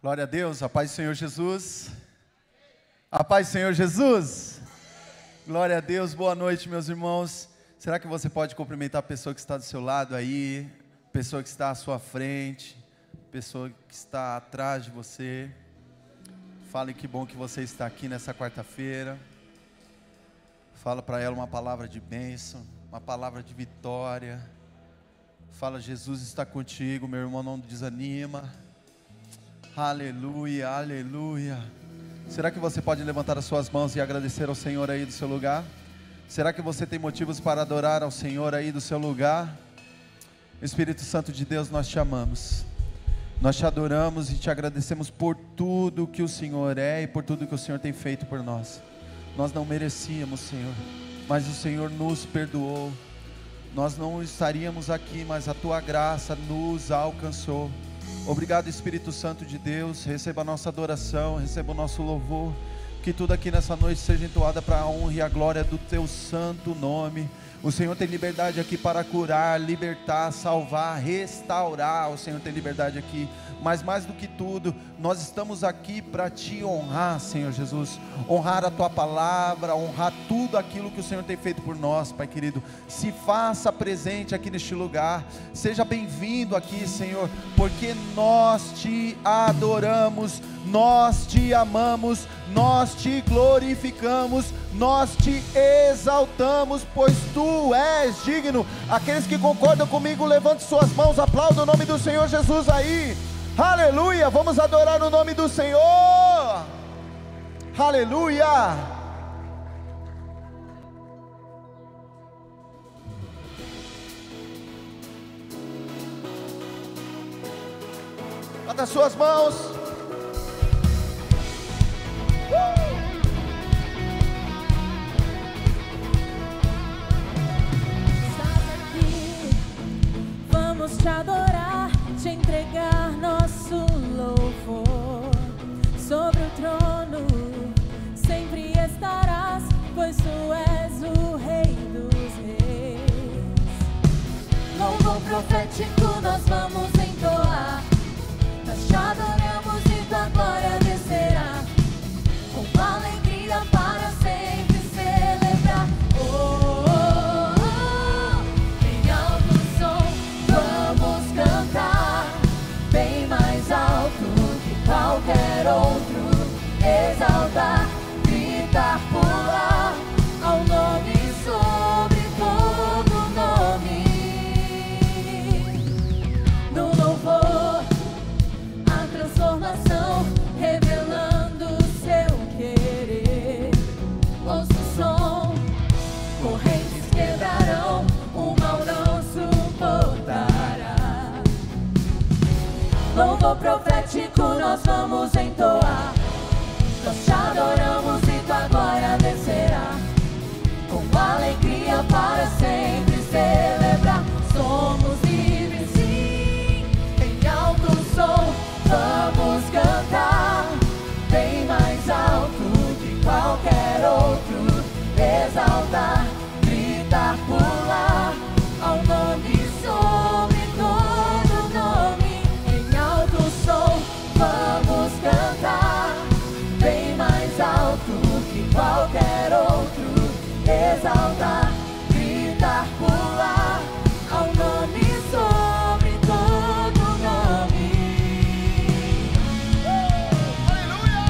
Glória a Deus, a paz do Senhor Jesus. A paz do Senhor Jesus. Glória a Deus, boa noite, meus irmãos. Será que você pode cumprimentar a pessoa que está do seu lado aí, pessoa que está à sua frente, pessoa que está atrás de você? Fale que bom que você está aqui nessa quarta-feira. Fala para ela uma palavra de bênção, uma palavra de vitória. Fala, Jesus está contigo, meu irmão, não desanima. Aleluia, aleluia. Será que você pode levantar as suas mãos e agradecer ao Senhor aí do seu lugar? Será que você tem motivos para adorar ao Senhor aí do seu lugar? Espírito Santo de Deus, nós te amamos. Nós te adoramos e te agradecemos por tudo que o Senhor é e por tudo que o Senhor tem feito por nós. Nós não merecíamos, Senhor, mas o Senhor nos perdoou. Nós não estaríamos aqui, mas a tua graça nos alcançou. Obrigado, Espírito Santo de Deus. Receba a nossa adoração, receba o nosso louvor. Que tudo aqui nessa noite seja entoado para a honra e a glória do teu santo nome. O Senhor tem liberdade aqui para curar, libertar, salvar, restaurar. O Senhor tem liberdade aqui. Mas mais do que tudo, nós estamos aqui para te honrar, Senhor Jesus. Honrar a tua palavra, honrar tudo aquilo que o Senhor tem feito por nós, Pai querido. Se faça presente aqui neste lugar. Seja bem-vindo aqui, Senhor, porque nós te adoramos, nós te amamos, nós te glorificamos, nós te exaltamos, pois tu és digno. Aqueles que concordam comigo, levante suas mãos, aplaudam o nome do Senhor Jesus aí. Aleluia, vamos adorar o nome do Senhor. Aleluia. Bata as suas mãos. Estás aqui, vamos te adorar, te entregar nosso louvor. Sobre o trono sempre estarás, pois tu és o Rei dos Reis. Louvor profético nós vamos entoar, nós te adoramos e tua glória descerá, com alegria para sempre celebrar. Oh, oh, oh, em alto som vamos cantar, bem mais alto que qualquer outro, exaltar, gritar, pular, ao nome sobre todo nome. No louvor, a transformação, revelando o seu querer. Ouça o som, correntes quebrarão, o mal não suportará. Louvor profético nós vamos entoar, nós te adoramos e tua glória descerá, com alegria para sempre celebrar. Somos livres sim, em alto som vamos cantar, bem mais alto que qualquer outro, exaltar, gritar, pular, ao nome sobre todo nome. Em alto som vamos cantar, bem mais alto que qualquer outro, exaltar, gritar, pular, ao nome sobre todo nome. Aleluia.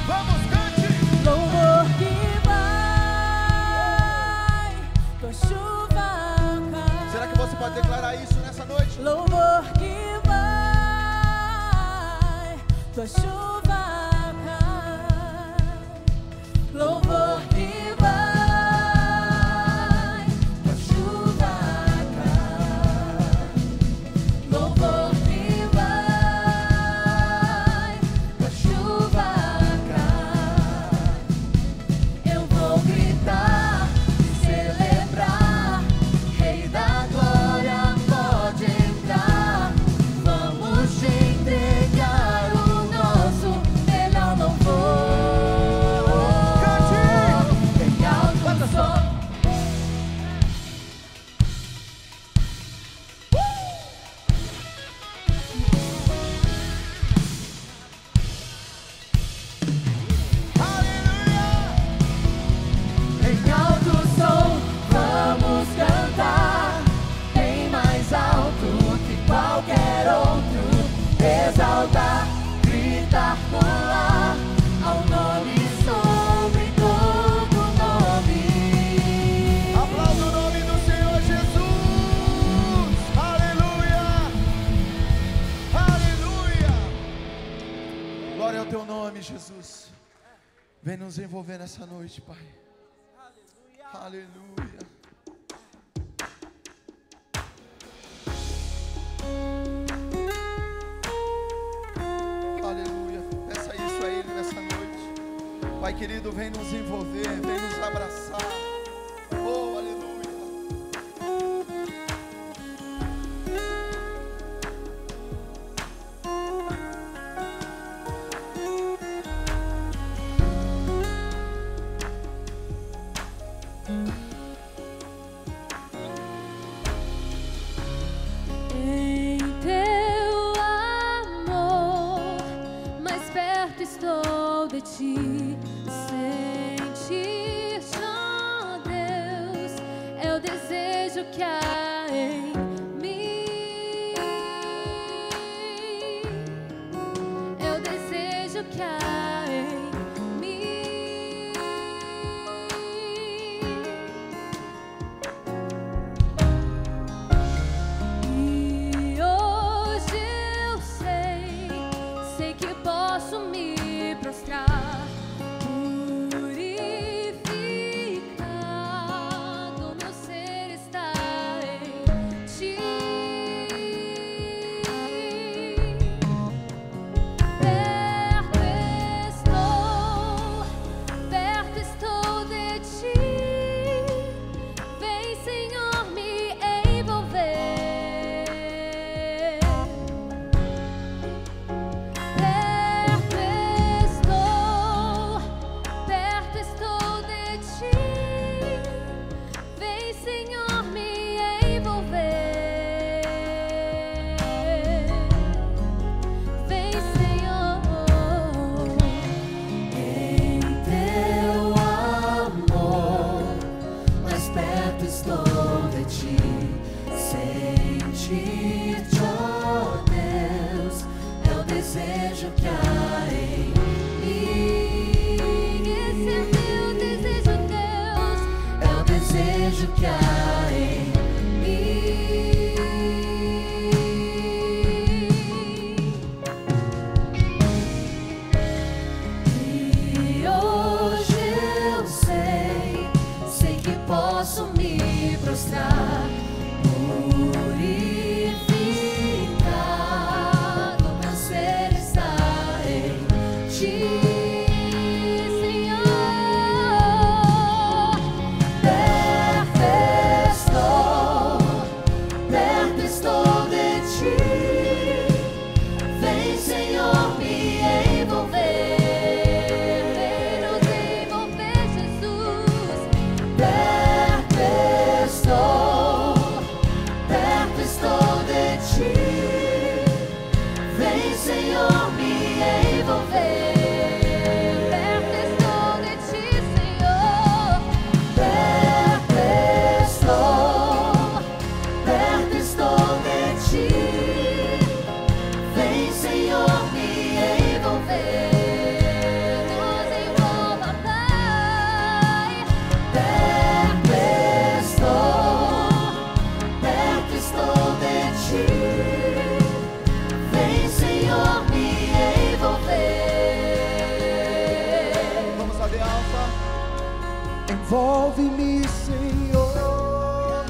Vamos, cante. Louvor que vai, tua chuva cai. Será que você pode declarar isso nessa noite? Louvor que vai, tua chuva cai. Louvor que vai, tua chuva cai. Louvor que vai, tua chuva cai. Eu vou gritar e celebrar, Rei da glória pode entrar. Vamos te entregar o nosso pular ao nome sobre todo nome. Aplauda o nome do Senhor Jesus. Aleluia. Aleluia. Glória ao teu nome, Jesus. Vem nos envolver nessa noite, Pai. Aleluia. Aleluia. Peça isso a Ele nessa noite. Pai querido, vem nos envolver, vem nos abraçar. Oh, aleluia. Em teu amor, mais perto estou de ti. Sentir-te, ó Deus, é o desejo que há em mim. É o desejo que há em mim. E hoje eu sei que posso me prostrar, purificado, meu ser está em ti. Perto estou de ti. Vem, Senhor, me envolver. Perto estou de ti. Vem, Senhor, me envolver. Vem, Senhor. Em teu amor, mais perto estou de ti. Sentir-te, ó Deus, é o desejo que há em mim. Esse é meu desejo, Deus, é o desejo que há em mim. E hoje eu sei que posso me prostrar, purificado, meu ser está em ti, Senhor. Perto estou de ti. Vem, Senhor, me envolver. Vem nos envolver, Jesus. Perto estou de ti. Vem, Senhor, me envolver. Perto estou de ti, Senhor. Perto estou de ti. Vem, Senhor, me envolver. Nos envolva, Pai. Perto estou de ti. Vem, Senhor, me envolver. Vamos lá de alfa. Envolve-me, Senhor.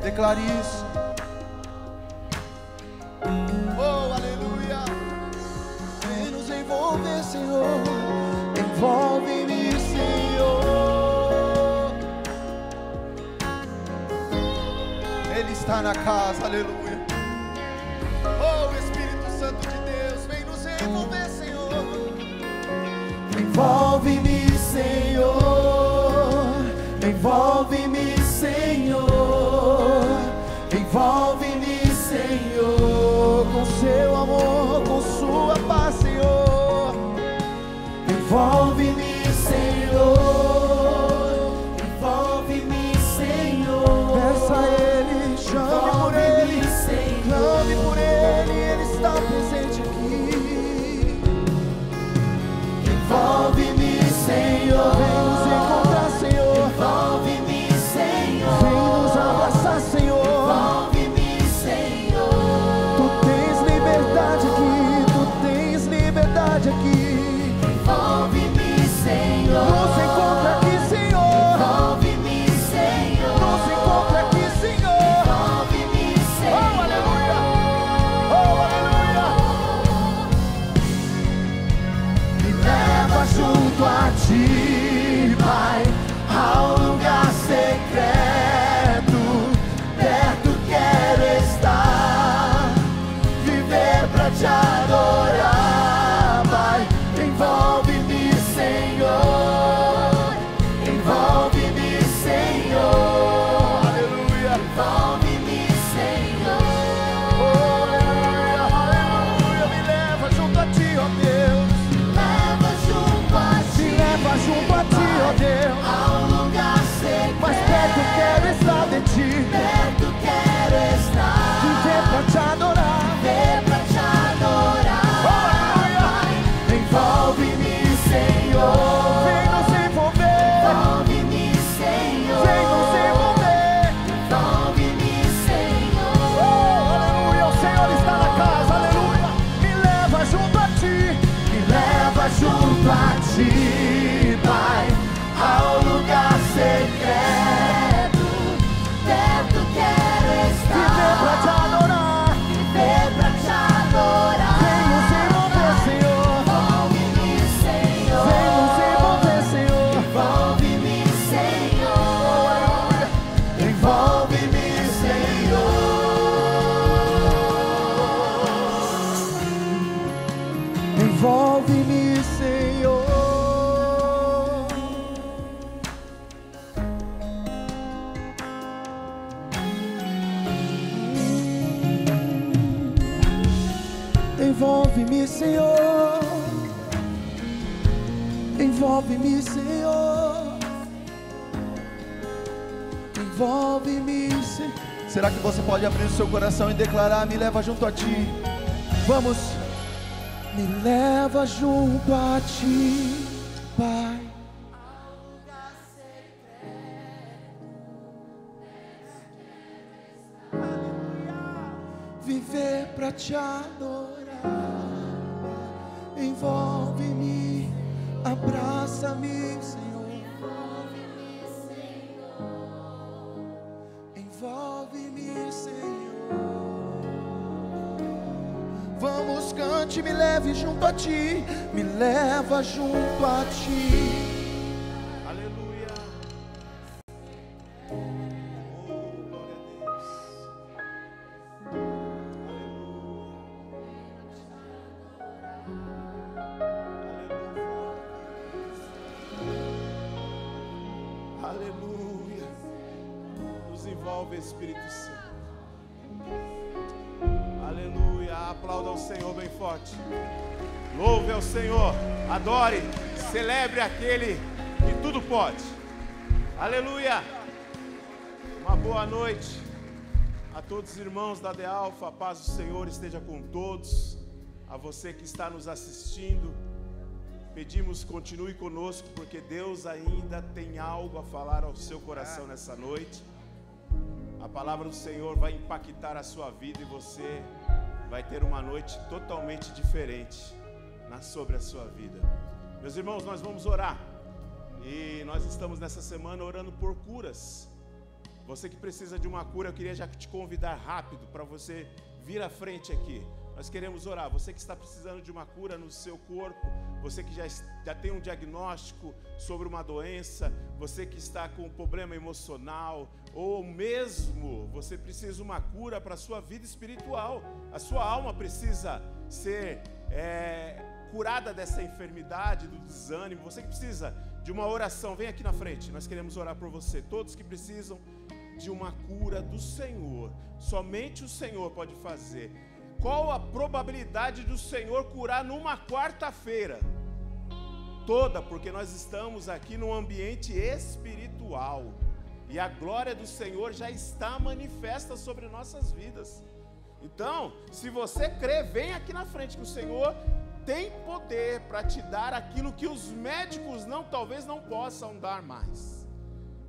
Declare isso. Oh, aleluia. Vem nos envolver, Senhor. Envolve-me, Senhor. Ele está na casa, aleluia. Oh, Espírito Santo de Deus, vem nos envolver, Senhor. Envolve-me, Senhor. Envolve-me, Senhor. Envolve-me, Senhor, com seu amor, com sua paz, Senhor. Envolve-me, Senhor. Envolve-me, Senhor. Peça a Ele, chame por Ele, Senhor. Clame por Ele, Ele está presente. a Ti, Pai, ao lugar secreto, perto quero estar. viver pra Te adorar, Viver pra Te adorar. vem nos envolver, Senhor, Envolve-me, Senhor. vem nos envolver, Senhor, Envolve-me, Senhor. envolve-me, Senhor, envolve-me, Senhor. Envolve-me, Senhor. Envolve-me, Senhor. Envolve-me, Senhor. Será que você pode abrir o seu coração e declarar: me leva junto a Ti? Vamos. Me leva junto a Ti, Pai. Viver pra Te adorar. Envolve-me, abraça-me, Senhor. Envolve-me, Senhor. Vamos, cante, me leve junto a Ti. Me leva junto a Ti. Aleluia. Oh, glória a Deus. Aleluia. Nos envolve, Espírito Santo. Aleluia. Aplauda ao Senhor bem forte. Louve ao Senhor. Adore. Celebre aquele que tudo pode. Aleluia. Uma boa noite a todos os irmãos da De Alfa. A paz do Senhor esteja com todos. A você que está nos assistindo, pedimos, continue conosco, porque Deus ainda tem algo a falar ao seu coração nessa noite. A palavra do Senhor vai impactar a sua vida e você vai ter uma noite totalmente diferente sobre a sua vida. Meus irmãos, nós vamos orar. E nós estamos nessa semana orando por curas. Você que precisa de uma cura, eu queria já te convidar rápido para você vir à frente aqui. Nós queremos orar. Você que está precisando de uma cura no seu corpo, você que já tem um diagnóstico sobre uma doença, você que está com um problema emocional, ou mesmo você precisa de uma cura para a sua vida espiritual. A sua alma precisa ser curada dessa enfermidade, do desânimo. Você que precisa de uma oração, vem aqui na frente. Nós queremos orar por você. Todos que precisam de uma cura do Senhor, somente o Senhor pode fazer. Qual a probabilidade do Senhor curar numa quarta-feira? Toda, porque nós estamos aqui num ambiente espiritual e a glória do Senhor já está manifesta sobre nossas vidas. Então, se você crê, vem aqui na frente, que o Senhor tem poder para te dar aquilo que os médicos talvez não possam dar mais.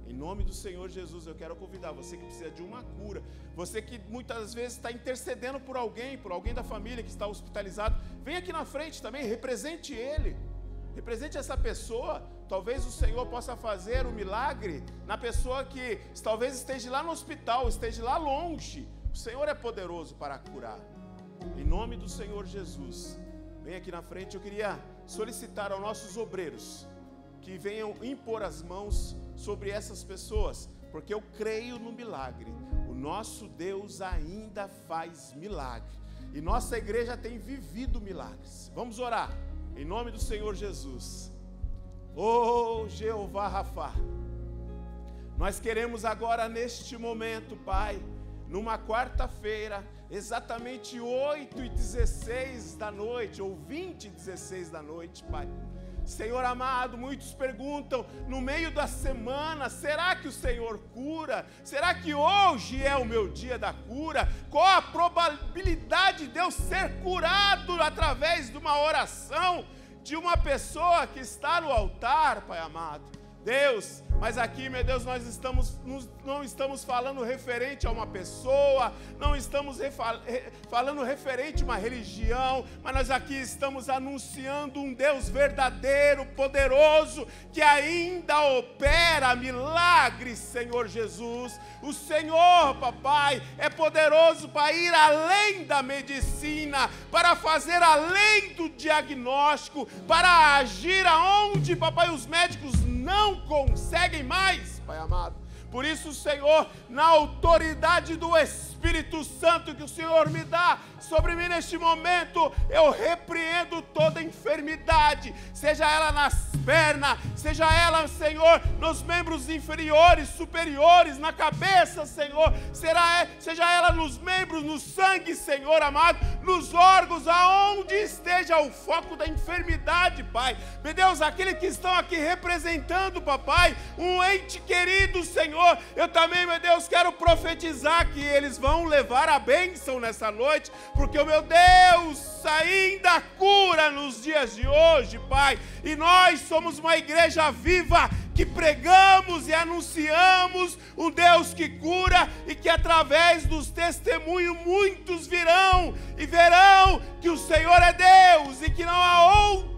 Em nome do Senhor Jesus, eu quero convidar você que precisa de uma cura, você que muitas vezes está intercedendo por alguém da família que está hospitalizado, vem aqui na frente também, represente ele, represente essa pessoa. Talvez o Senhor possa fazer um milagre na pessoa que talvez esteja lá no hospital, esteja lá longe. O Senhor é poderoso para curar. Em nome do Senhor Jesus, vem aqui na frente. Eu queria solicitar aos nossos obreiros que venham impor as mãos sobre essas pessoas, porque eu creio no milagre. O nosso Deus ainda faz milagre e nossa igreja tem vivido milagres. Vamos orar em nome do Senhor Jesus. Oh Jeová Rafá, nós queremos agora neste momento, Pai, numa quarta-feira, exatamente 8h16 da noite, ou 20h16 da noite, Pai. Senhor amado, muitos perguntam no meio da semana, será que o Senhor cura? Será que hoje é o meu dia da cura? Qual a probabilidade de eu ser curado através de uma oração de uma pessoa que está no altar, Pai amado? Deus, mas aqui, meu Deus, nós não estamos falando referente a uma pessoa, não estamos falando referente a uma religião, mas nós aqui estamos anunciando um Deus verdadeiro, poderoso, que ainda opera milagres, Senhor Jesus. O Senhor, papai, é poderoso para ir além da medicina, para fazer além do diagnóstico, para agir aonde, papai, os médicos não conseguem mais, Pai amado. Por isso, Senhor, na autoridade do Espírito Santo que o Senhor me dá sobre mim neste momento, eu repreendo toda enfermidade, seja ela nas pernas, seja ela, Senhor, nos membros inferiores, superiores, na cabeça, Senhor, seja ela nos membros, no sangue, Senhor amado, nos órgãos, aonde esteja o foco da enfermidade, Pai. Meu Deus, aqueles que estão aqui representando, papai, um ente querido, Senhor, eu também, meu Deus, quero profetizar que eles vão levar a bênção nessa noite, porque o meu Deus ainda cura nos dias de hoje, Pai, e nós somos uma igreja viva que pregamos e anunciamos um Deus que cura e que através dos testemunhos muitos virão e verão que o Senhor é Deus e que não há outro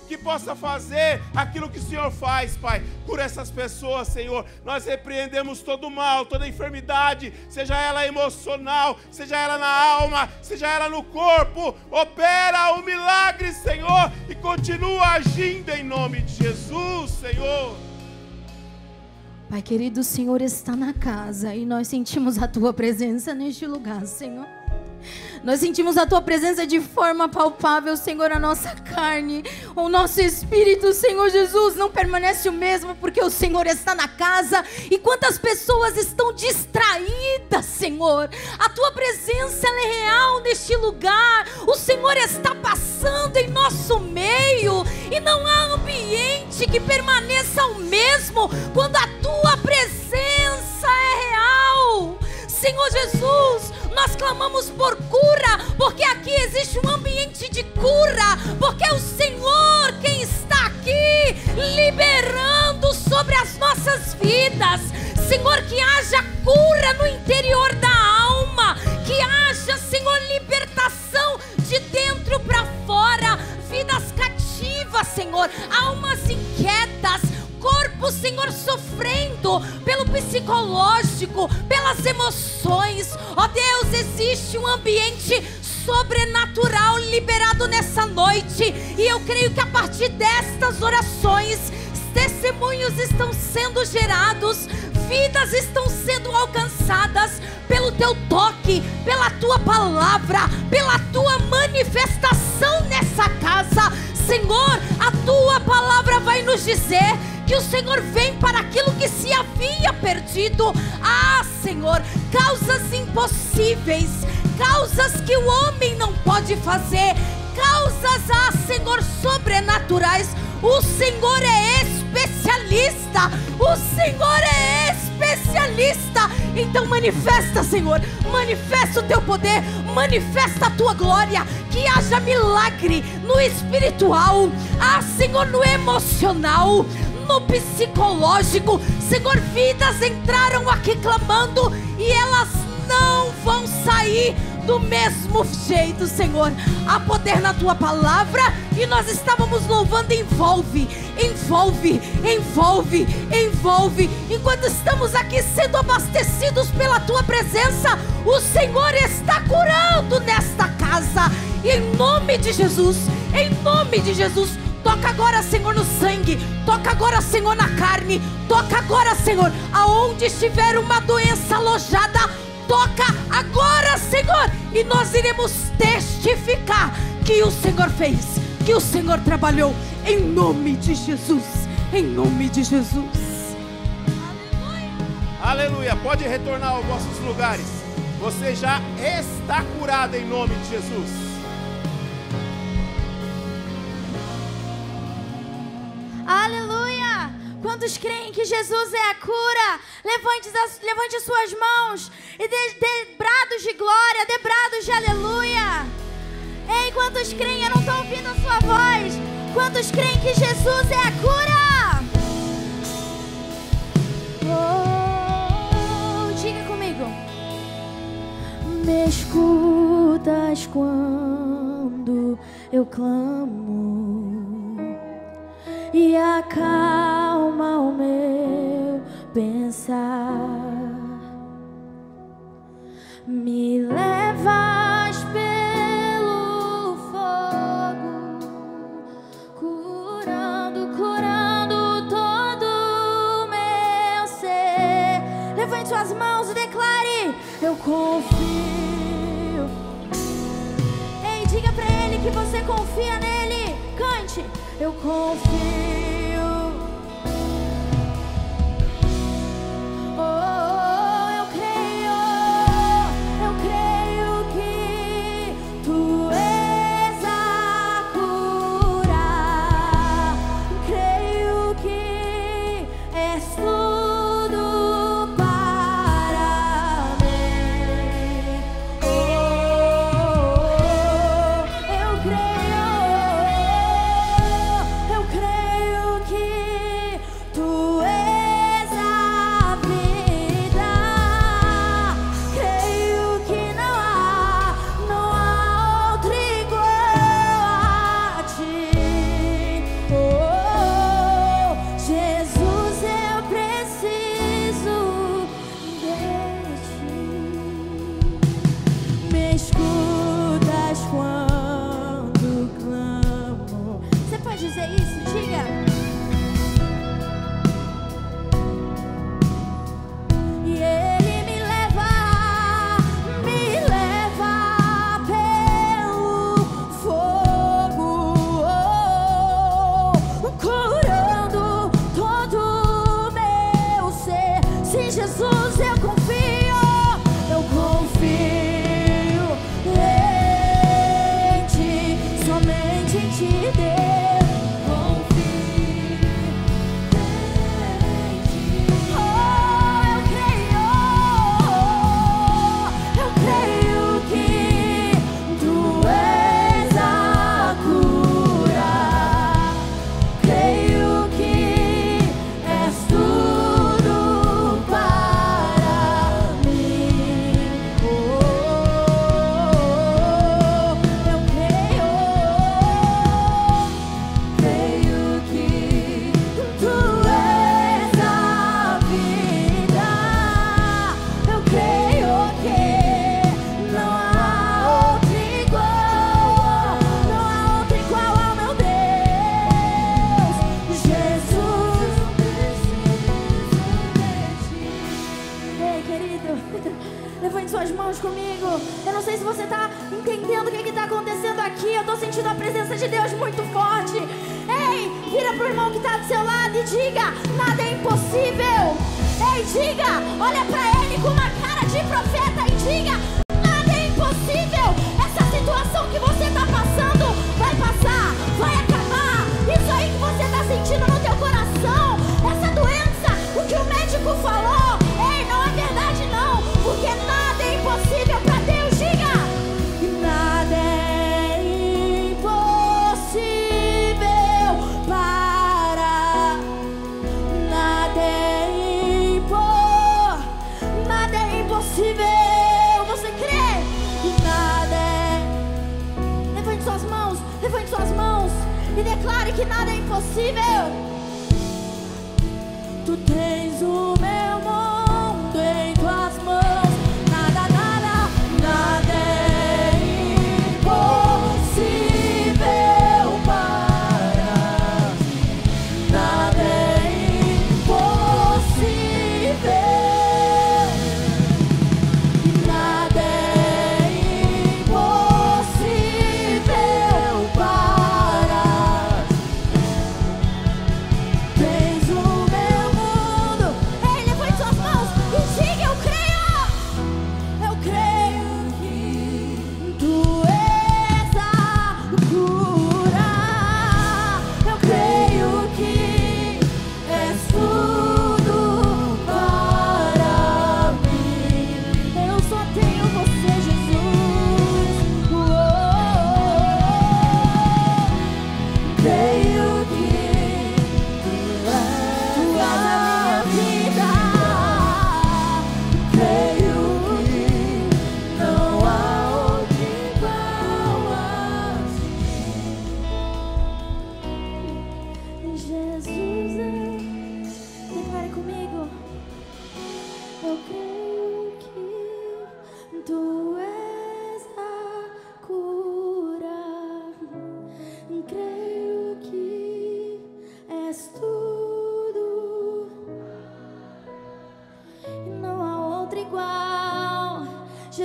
que possa fazer aquilo que o Senhor faz, Pai. Cura essas pessoas, Senhor. Nós repreendemos todo mal, toda enfermidade, seja ela emocional, seja ela na alma, seja ela no corpo. Opera o milagre, Senhor, e continua agindo em nome de Jesus, Senhor. Pai querido, o Senhor está na casa e nós sentimos a Tua presença neste lugar, Senhor. Nós sentimos a Tua presença de forma palpável, Senhor, a nossa carne, o nosso espírito, Senhor Jesus, não permanece o mesmo, porque o Senhor está na casa. E quantas pessoas estão distraídas, Senhor, a Tua presença ela é real neste lugar. O Senhor está passando em nosso meio e não há ambiente que permaneça o mesmo quando a Tua presença é real. Senhor Jesus, nós clamamos por cura, porque aqui existe um ambiente de cura, porque é o Senhor quem está aqui liberando sobre as nossas vidas. Senhor, que haja cura no interior da alma, que haja, Senhor, libertação de dentro para fora, vidas cativas, Senhor, almas inquietas, corpo, Senhor, sofrendo pelo psicológico, pelas emoções. Ó Deus, existe um ambiente sobrenatural liberado nessa noite, e eu creio que a partir destas orações, testemunhos estão sendo gerados, vidas estão sendo alcançadas pelo Teu toque, pela Tua palavra, pela Tua manifestação nessa casa. Senhor, a Tua palavra vai nos dizer que o Senhor vem para aquilo que se havia perdido. Ah, Senhor, causas impossíveis, causas que o homem não pode fazer, causas, ah, Senhor, sobrenaturais. O Senhor é especialista, o Senhor é especialista. Então manifesta, Senhor, manifesta o Teu poder, manifesta a Tua glória, que haja milagre no espiritual, ah, Senhor, no emocional, no psicológico. Senhor, vidas entraram aqui clamando e elas não vão sair do mesmo jeito, Senhor. Há poder na Tua palavra, e nós estávamos louvando. Envolve, envolve, envolve, envolve. Enquanto estamos aqui sendo abastecidos pela Tua presença, o Senhor está curando nesta casa, em nome de Jesus, em nome de Jesus. Toca agora, Senhor, no sangue. Toca agora, Senhor, na carne. Toca agora, Senhor, aonde estiver uma doença alojada. Toca agora, Senhor, e nós iremos testificar que o Senhor fez, que o Senhor trabalhou, em nome de Jesus, em nome de Jesus. Aleluia. Pode retornar aos vossos lugares. Você já está curado em nome de Jesus. Aleluia! Quantos creem que Jesus é a cura? Levante suas mãos e dê brados de glória, dê brados de aleluia. Ei, quantos creem? Eu não estou ouvindo a sua voz. Quantos creem que Jesus é a cura? Me escutas quando eu clamo e acalma o meu pensar. Me levas pelo fogo, curando todo meu ser. Levante suas mãos e declare: eu confio. Ei, diga pra ele que você confia nele. Cante: eu confio.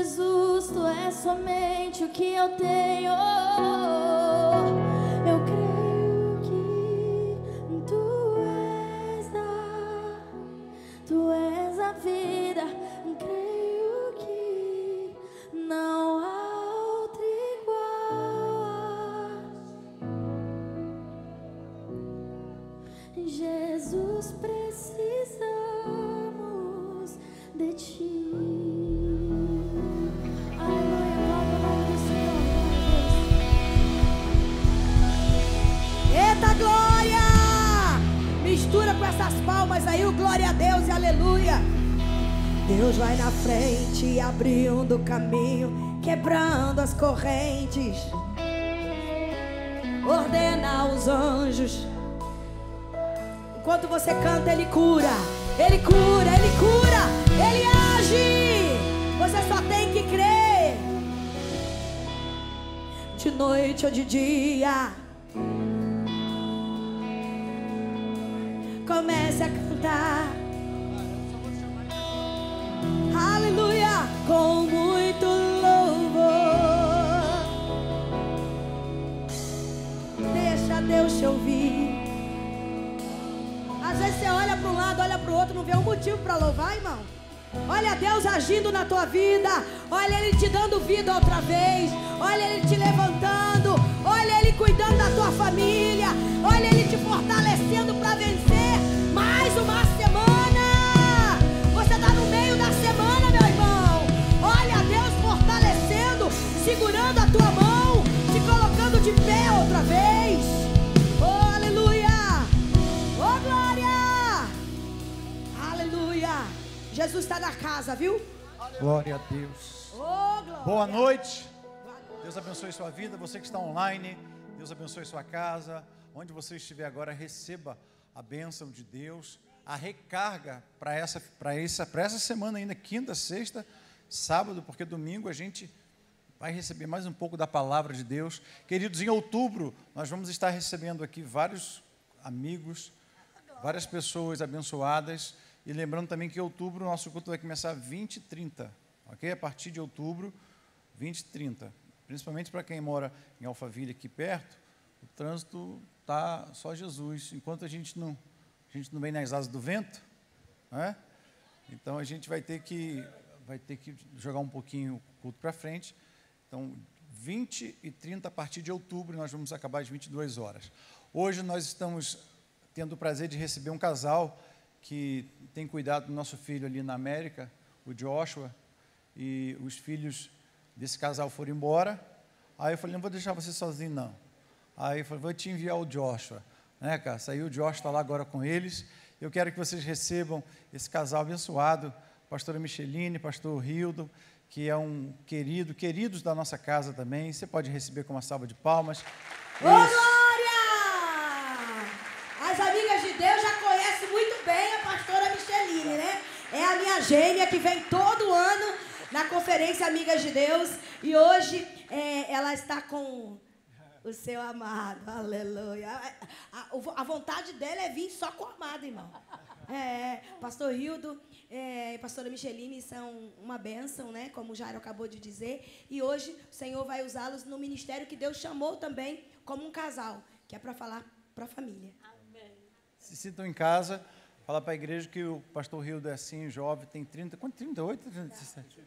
Jesus, tu és somente o que eu tenho. Eu creio que tu és a vida. Creio que não há outro igual. Jesus, precisamos de ti. Eita glória! Mistura com essas palmas aí, o glória a Deus e aleluia. Deus vai na frente, abrindo o caminho, quebrando as correntes. Ordena aos anjos. Enquanto você canta, Ele cura. Ele cura, Ele cura, Ele age. Você só tem que crer. De noite ou de dia, comece a cantar. Aleluia, com muito louvor. Deixa Deus te ouvir. Às vezes você olha para um lado, olha para o outro, não vê um motivo para louvar, irmão. Olha Deus agindo na tua vida. Olha Ele te dando vida outra vez. Olha Ele te levantando. Olha Ele cuidando da tua família. Olha Ele te fortalecendo para vencer mais uma semana. Você está no meio da semana, meu irmão. Olha Deus fortalecendo, segurando a tua mão, te colocando de pé outra vez. Oh, aleluia. Oh, glória. Aleluia. Jesus está na casa, viu? Glória a Deus. Oh, glória. Boa noite. Deus abençoe sua vida. Você que está online, Deus abençoe sua casa. Onde você estiver agora, receba a bênção de Deus, a recarga para essa semana ainda, quinta, sexta, sábado, porque domingo a gente vai receber mais um pouco da palavra de Deus. Queridos, em outubro nós vamos estar recebendo aqui vários amigos, várias pessoas abençoadas. E lembrando também que em outubro o nosso culto vai começar 20 e 30, ok? A partir de outubro, 20 e 30. Principalmente para quem mora em Alphaville, aqui perto, o trânsito está só Jesus. Enquanto a gente não vem nas asas do vento, né? Então a gente vai ter que jogar um pouquinho o culto para frente. Então, 20 e 30 a partir de outubro, nós vamos acabar às 22 horas. Hoje nós estamos tendo o prazer de receber um casal que tem cuidado do nosso filho ali na América, o Joshua, e os filhos desse casal foram embora. Aí eu falei, não vou deixar você sozinho, não. Aí eu falei, vou te enviar o Joshua, né, cara? Saiu o Joshua, está lá agora com eles. Eu quero que vocês recebam esse casal abençoado, pastora Micheline, pastor Hildo, que é um queridos da nossa casa também. Você pode receber com uma salva de palmas. Ô, glória! As amigas de Deus já conhecem muito bem a pastora Micheline, né? É a minha gêmea que vem todo ano na conferência Amigas de Deus. E hoje ela está com o seu amado. Aleluia. A vontade dela é vir só com o amado, irmão. Pastor Hildo e pastora Micheline são uma bênção, né? Como o Jairo acabou de dizer. E hoje o Senhor vai usá-los no ministério que Deus chamou também como um casal, que é para falar para a família. Amém. Se sintam em casa. Fala para a igreja que o pastor Hildo é assim, jovem, tem 30, quanto? 38? 37?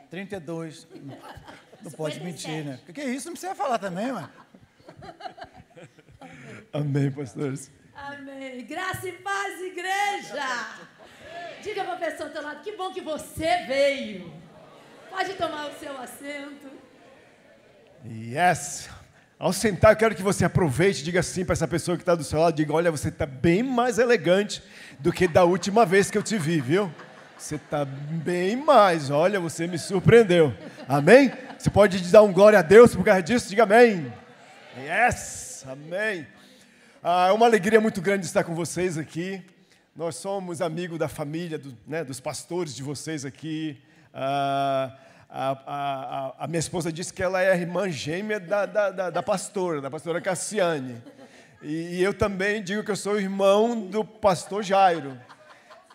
32. Não pode mentir, né? O que é isso? Não precisa falar também, mano. Amém, pastores. Amém. Graça e paz, igreja. Diga para a pessoa do teu lado, que bom que você veio. Pode tomar o seu assento. Yes. Ao sentar, eu quero que você aproveite e diga assim para essa pessoa que está do seu lado, diga, olha, você está bem mais elegante do que da última vez que eu te vi, viu? Você está bem mais, olha, você me surpreendeu. Amém? Você pode dar um glória a Deus por causa disso? Diga amém. Yes, amém. É uma alegria muito grande estar com vocês aqui. Nós somos amigos da família, dos pastores de vocês aqui. A minha esposa disse que ela é a irmã gêmea da pastora Cassiane. E eu também digo que eu sou irmão do pastor Jairo.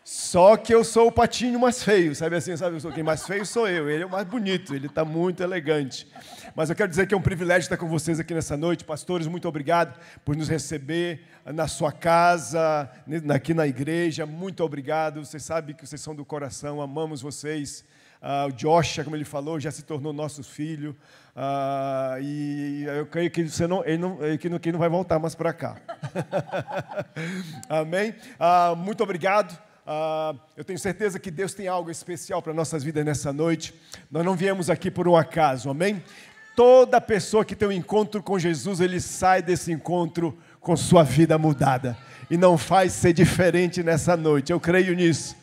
Só que eu sou o patinho mais feio, sabe assim, sabe? Quem mais feio sou eu, ele é o mais bonito, ele está muito elegante. Mas eu quero dizer que é um privilégio estar com vocês aqui nessa noite. Pastores, muito obrigado por nos receber na sua casa, aqui na igreja. Muito obrigado, vocês sabem que vocês são do coração, amamos vocês. O Joshua, como ele falou, já se tornou nosso filho. E eu creio que ele não vai voltar mais para cá. Amém? Muito obrigado. Eu tenho certeza que Deus tem algo especial para nossas vidas nessa noite. Nós não viemos aqui por um acaso, amém? Toda pessoa que tem um encontro com Jesus, ele sai desse encontro com sua vida mudada. E não faz ser diferente nessa noite, eu creio nisso.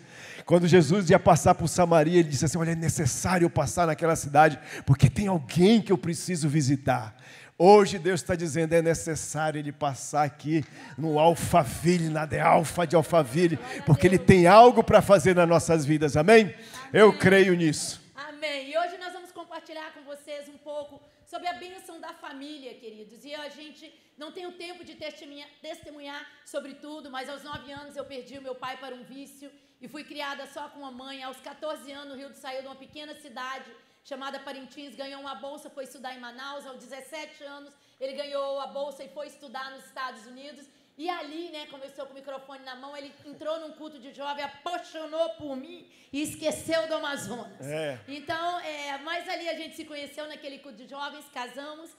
Quando Jesus ia passar por Samaria, ele disse assim, olha, é necessário passar naquela cidade, porque tem alguém que eu preciso visitar. Hoje Deus está dizendo, é necessário ele passar aqui no Alphaville, na The Alpha de Alphaville, porque ele tem algo para fazer nas nossas vidas, amém? Eu creio nisso. Amém. E hoje nós vamos compartilhar com vocês um pouco sobre a bênção da família, queridos. E a gente não tem o tempo de testemunhar sobre tudo, mas aos 9 anos eu perdi o meu pai para um vício e fui criada só com uma mãe. Aos 14 anos o Hildo saiu de uma pequena cidade chamada Parintins, ganhou uma bolsa, foi estudar em Manaus. Aos 17 anos ele ganhou a bolsa e foi estudar nos Estados Unidos. E ali, né, começou com o microfone na mão, ele entrou num culto de jovem, apaixonou por mim e esqueceu do Amazonas. Então, mas ali a gente se conheceu naquele culto de jovens, casamos,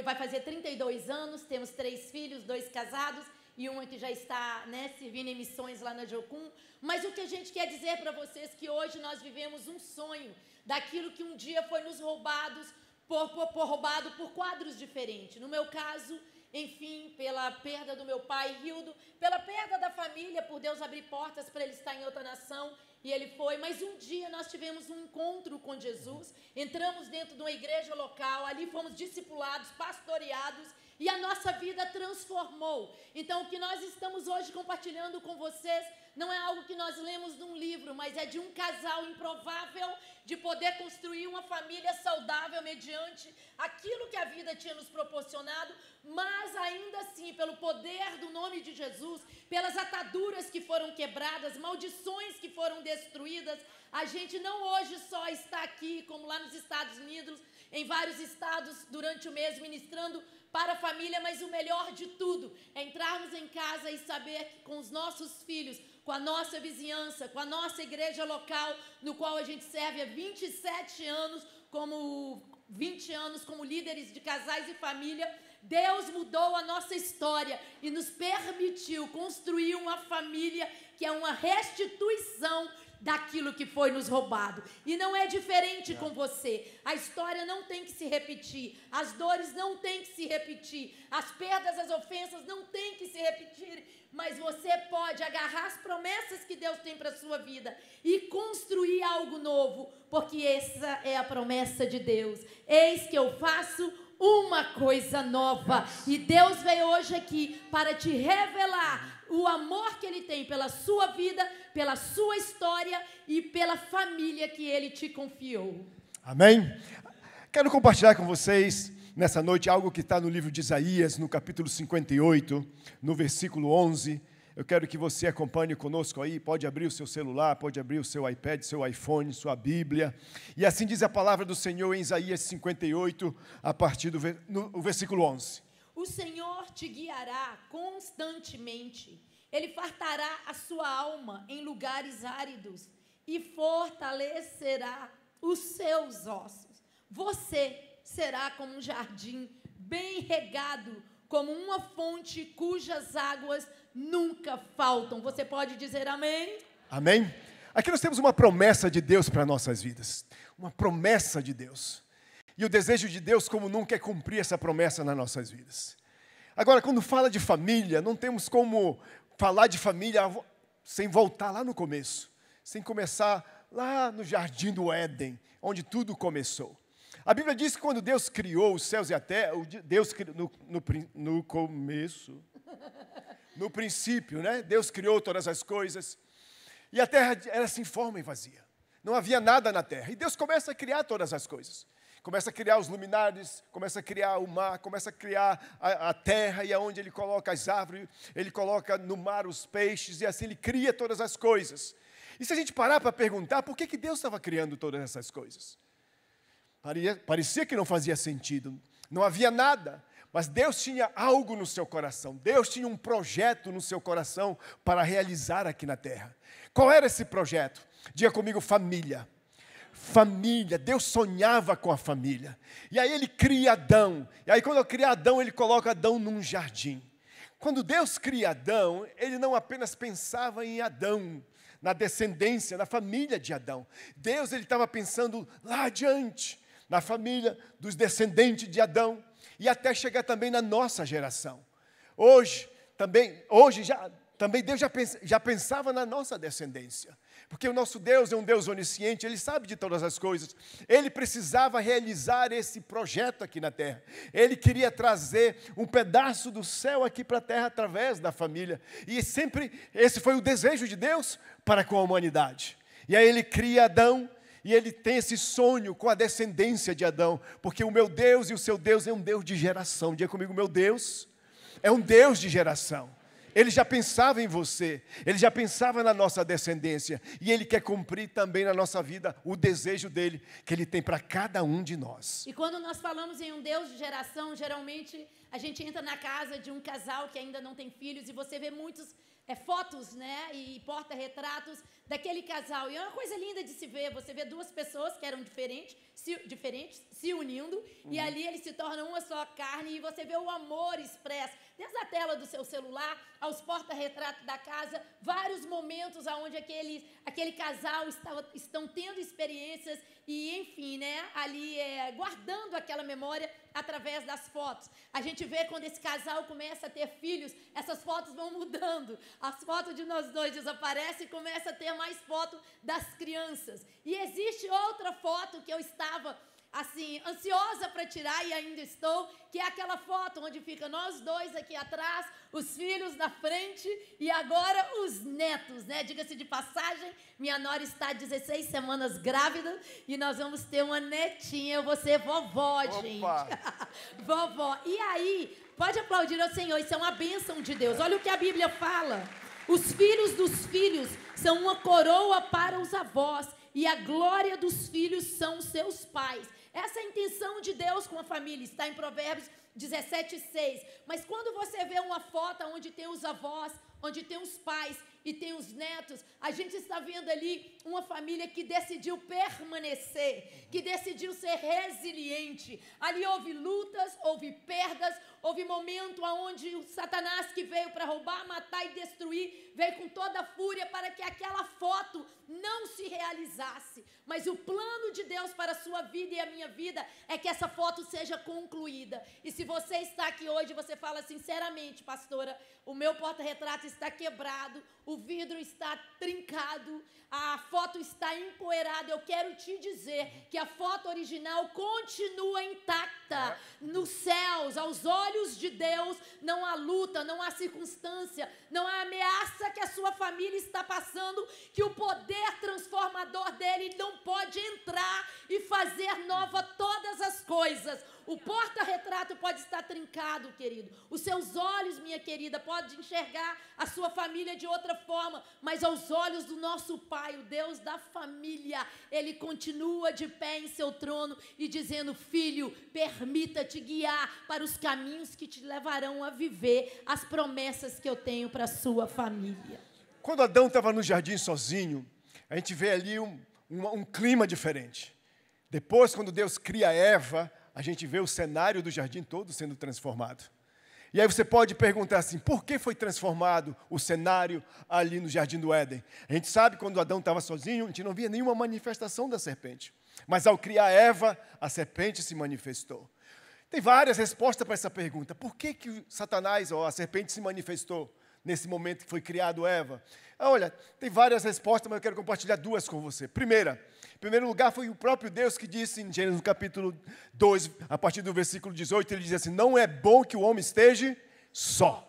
vai fazer 32 anos, temos 3 filhos, 2 casados e uma que já está, né, servindo em missões lá na Jocum. Mas o que a gente quer dizer para vocês é que hoje nós vivemos um sonho daquilo que um dia foi nos roubado por quadros diferentes. No meu caso, enfim, pela perda do meu pai, Hildo, pela perda da família, por Deus abrir portas para ele estar em outra nação, e ele foi. Mas um dia nós tivemos um encontro com Jesus, entramos dentro de uma igreja local, ali fomos discipulados, pastoreados, e a nossa vida transformou. Então, o que nós estamos hoje compartilhando com vocês não é algo que nós lemos num livro, mas é de um casal improvável de poder construir uma família saudável mediante aquilo que a vida tinha nos proporcionado, mas ainda assim, pelo poder do nome de Jesus, pelas ataduras que foram quebradas, maldições que foram destruídas, a gente não hoje só está aqui, como lá nos Estados Unidos, em vários estados durante o mês ministrando para a família, mas o melhor de tudo é entrarmos em casa e saber que com os nossos filhos, com a nossa vizinhança, com a nossa igreja local, no qual a gente serve há 27 anos, como 20 anos como líderes de casais e família, Deus mudou a nossa história e nos permitiu construir uma família que é uma restituição daquilo que foi nos roubado. E não é diferente com você. A história não tem que se repetir. As dores não têm que se repetir. As perdas, as ofensas não têm que se repetir. Mas você pode agarrar as promessas que Deus tem para a sua vida e construir algo novo, porque essa é a promessa de Deus. Eis que eu faço uma coisa nova. E Deus veio hoje aqui para te revelar o amor que Ele tem pela sua vida, pela sua história e pela família que Ele te confiou. Amém? Quero compartilhar com vocês nessa noite algo que está no livro de Isaías, no capítulo 58, no versículo 11. Eu quero que você acompanhe conosco aí, pode abrir o seu celular, pode abrir o seu iPad, seu iPhone, sua Bíblia. E assim diz a palavra do Senhor em Isaías 58, a partir do versículo 11. O Senhor te guiará constantemente, Ele fartará a sua alma em lugares áridos e fortalecerá os seus ossos. Você será como um jardim bem regado, como uma fonte cujas águas nunca faltam. Você pode dizer amém? Amém? Aqui nós temos uma promessa de Deus para nossas vidas. Uma promessa de Deus. E o desejo de Deus, como nunca, é cumprir essa promessa nas nossas vidas. Agora, quando fala de família, não temos como falar de família sem voltar lá no começo. Sem começar lá no jardim do Éden, onde tudo começou. A Bíblia diz que quando Deus criou os céus e a terra, Deus no começo, no princípio, né? Deus criou todas as coisas. E a terra era sem forma e vazia. Não havia nada na terra. E Deus começa a criar todas as coisas. começa a criar os luminares, começa a criar o mar, começa a criar a terra, e aonde ele coloca as árvores, ele coloca no mar os peixes, e assim ele cria todas as coisas. E se a gente parar para perguntar, por que Deus estava criando todas essas coisas? Parecia que não fazia sentido, não havia nada, mas Deus tinha algo no seu coração, Deus tinha um projeto no seu coração para realizar aqui na terra. Qual era esse projeto? Diga comigo, família. Família, Deus sonhava com a família. E aí ele cria Adão. E aí quando ele cria Adão, ele coloca Adão num jardim. Quando Deus cria Adão, ele não apenas pensava em Adão, na descendência, na família de Adão. Deus, ele estava pensando lá adiante, na família dos descendentes de Adão, e até chegar também na nossa geração. Hoje Deus já pensava na nossa descendência. Porque o nosso Deus é um Deus onisciente, Ele sabe de todas as coisas. Ele precisava realizar esse projeto aqui na terra. Ele queria trazer um pedaço do céu aqui para a terra através da família. E sempre esse foi o desejo de Deus para com a humanidade. E aí Ele cria Adão, e Ele tem esse sonho com a descendência de Adão. Porque o meu Deus e o seu Deus é um Deus de geração. Diga comigo, meu Deus é um Deus de geração. Ele já pensava em você, Ele já pensava na nossa descendência, e Ele quer cumprir também na nossa vida o desejo dEle, que Ele tem para cada um de nós. E quando nós falamos em um Deus de geração, geralmente a gente entra na casa de um casal que ainda não tem filhos, e você vê muitas fotos, né, e porta-retratos daquele casal. E é uma coisa linda de se ver. Você vê duas pessoas que eram diferentes se unindo, e ali eles se tornam uma só carne, e você vê o amor expresso. Desde a tela do seu celular, aos porta-retratos da casa, vários momentos onde aquele casal estão tendo experiências e, enfim, né, ali guardando aquela memória através das fotos. A gente vê quando esse casal começa a ter filhos, essas fotos vão mudando. As fotos de nós dois desaparecem e começa a ter mais foto das crianças. E existe outra foto que eu estava assim, ansiosa para tirar, e ainda estou, que é aquela foto onde fica nós dois aqui atrás, os filhos na frente e agora os netos, né? Diga-se de passagem, minha nora está 16 semanas grávida e nós vamos ter uma netinha, eu vou ser vovó, gente. Vovó. E aí, pode aplaudir ao Senhor, isso é uma bênção de Deus. Olha o que a Bíblia fala. Os filhos dos filhos são uma coroa para os avós, e a glória dos filhos são seus pais. Essa é a intenção de Deus com a família, está em Provérbios 17:6. Mas quando você vê uma foto onde tem os avós, onde tem os pais e tem os netos, a gente está vendo ali uma família que decidiu permanecer, que decidiu ser resiliente. Ali houve lutas, houve perdas, houve momento onde o Satanás, que veio para roubar, matar e destruir, veio com toda a fúria para que aquela foto não se realizasse. Mas o plano de Deus para a sua vida e a minha vida é que essa foto seja concluída. E se você está aqui hoje, você fala sinceramente, pastora, o meu porta-retrato está quebrado, o vidro está trincado, a foto está empoeirada. Eu quero te dizer que a foto original continua intacta nos céus. Aos olhos de Deus não há luta, não há circunstância, não há ameaça que a sua família está passando, que o poder transformador dele não pode entrar e fazer nova todas as coisas. O porta-retrato pode estar trincado, querido. Os seus olhos, minha querida, podem enxergar a sua família de outra forma, mas aos olhos do nosso Pai, o Deus da família, Ele continua de pé em seu trono e dizendo: filho, permita-te guiar para os caminhos que te levarão a viver as promessas que eu tenho para a sua família. Quando Adão estava no jardim sozinho, a gente vê ali um clima diferente. Depois, quando Deus cria Eva, a gente vê o cenário do jardim todo sendo transformado. E aí você pode perguntar assim, por que foi transformado o cenário ali no Jardim do Éden? A gente sabe que quando Adão estava sozinho, a gente não via nenhuma manifestação da serpente. Mas ao criar Eva, a serpente se manifestou. Tem várias respostas para essa pergunta. Por que Satanás, ou a serpente, se manifestou nesse momento que foi criado Eva? Olha, tem várias respostas, mas eu quero compartilhar duas com você. Primeira, em primeiro lugar, foi o próprio Deus que disse em Gênesis capítulo 2, a partir do versículo 18, ele diz assim: não é bom que o homem esteja só.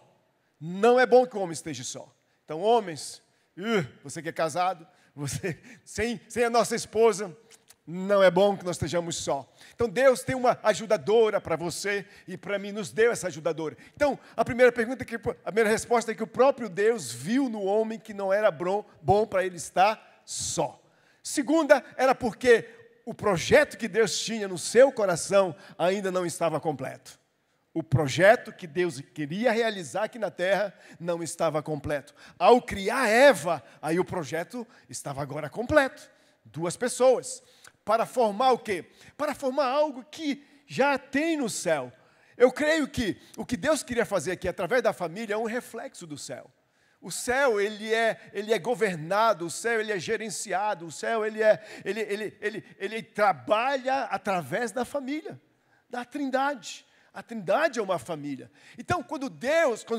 Não é bom que o homem esteja só. Então, homens, você que é casado, você sem a nossa esposa, Não é bom que nós estejamos só. Então Deus tem uma ajudadora para você e para mim, nos deu essa ajudadora. Então a primeira resposta é que o próprio Deus viu no homem que não era bom para ele estar só. Segunda, era porque o projeto que Deus tinha no seu coração ainda não estava completo. O projeto que Deus queria realizar aqui na terra não estava completo. Ao criar Eva, aí o projeto estava agora completo. 2 pessoas. Para formar o quê? Para formar algo que já tem no céu. Eu creio que o que Deus queria fazer aqui, através da família, é um reflexo do céu. O céu, ele é governado, o céu, ele é gerenciado, o céu, ele trabalha através da família, da Trindade. A Trindade é uma família. Então, quando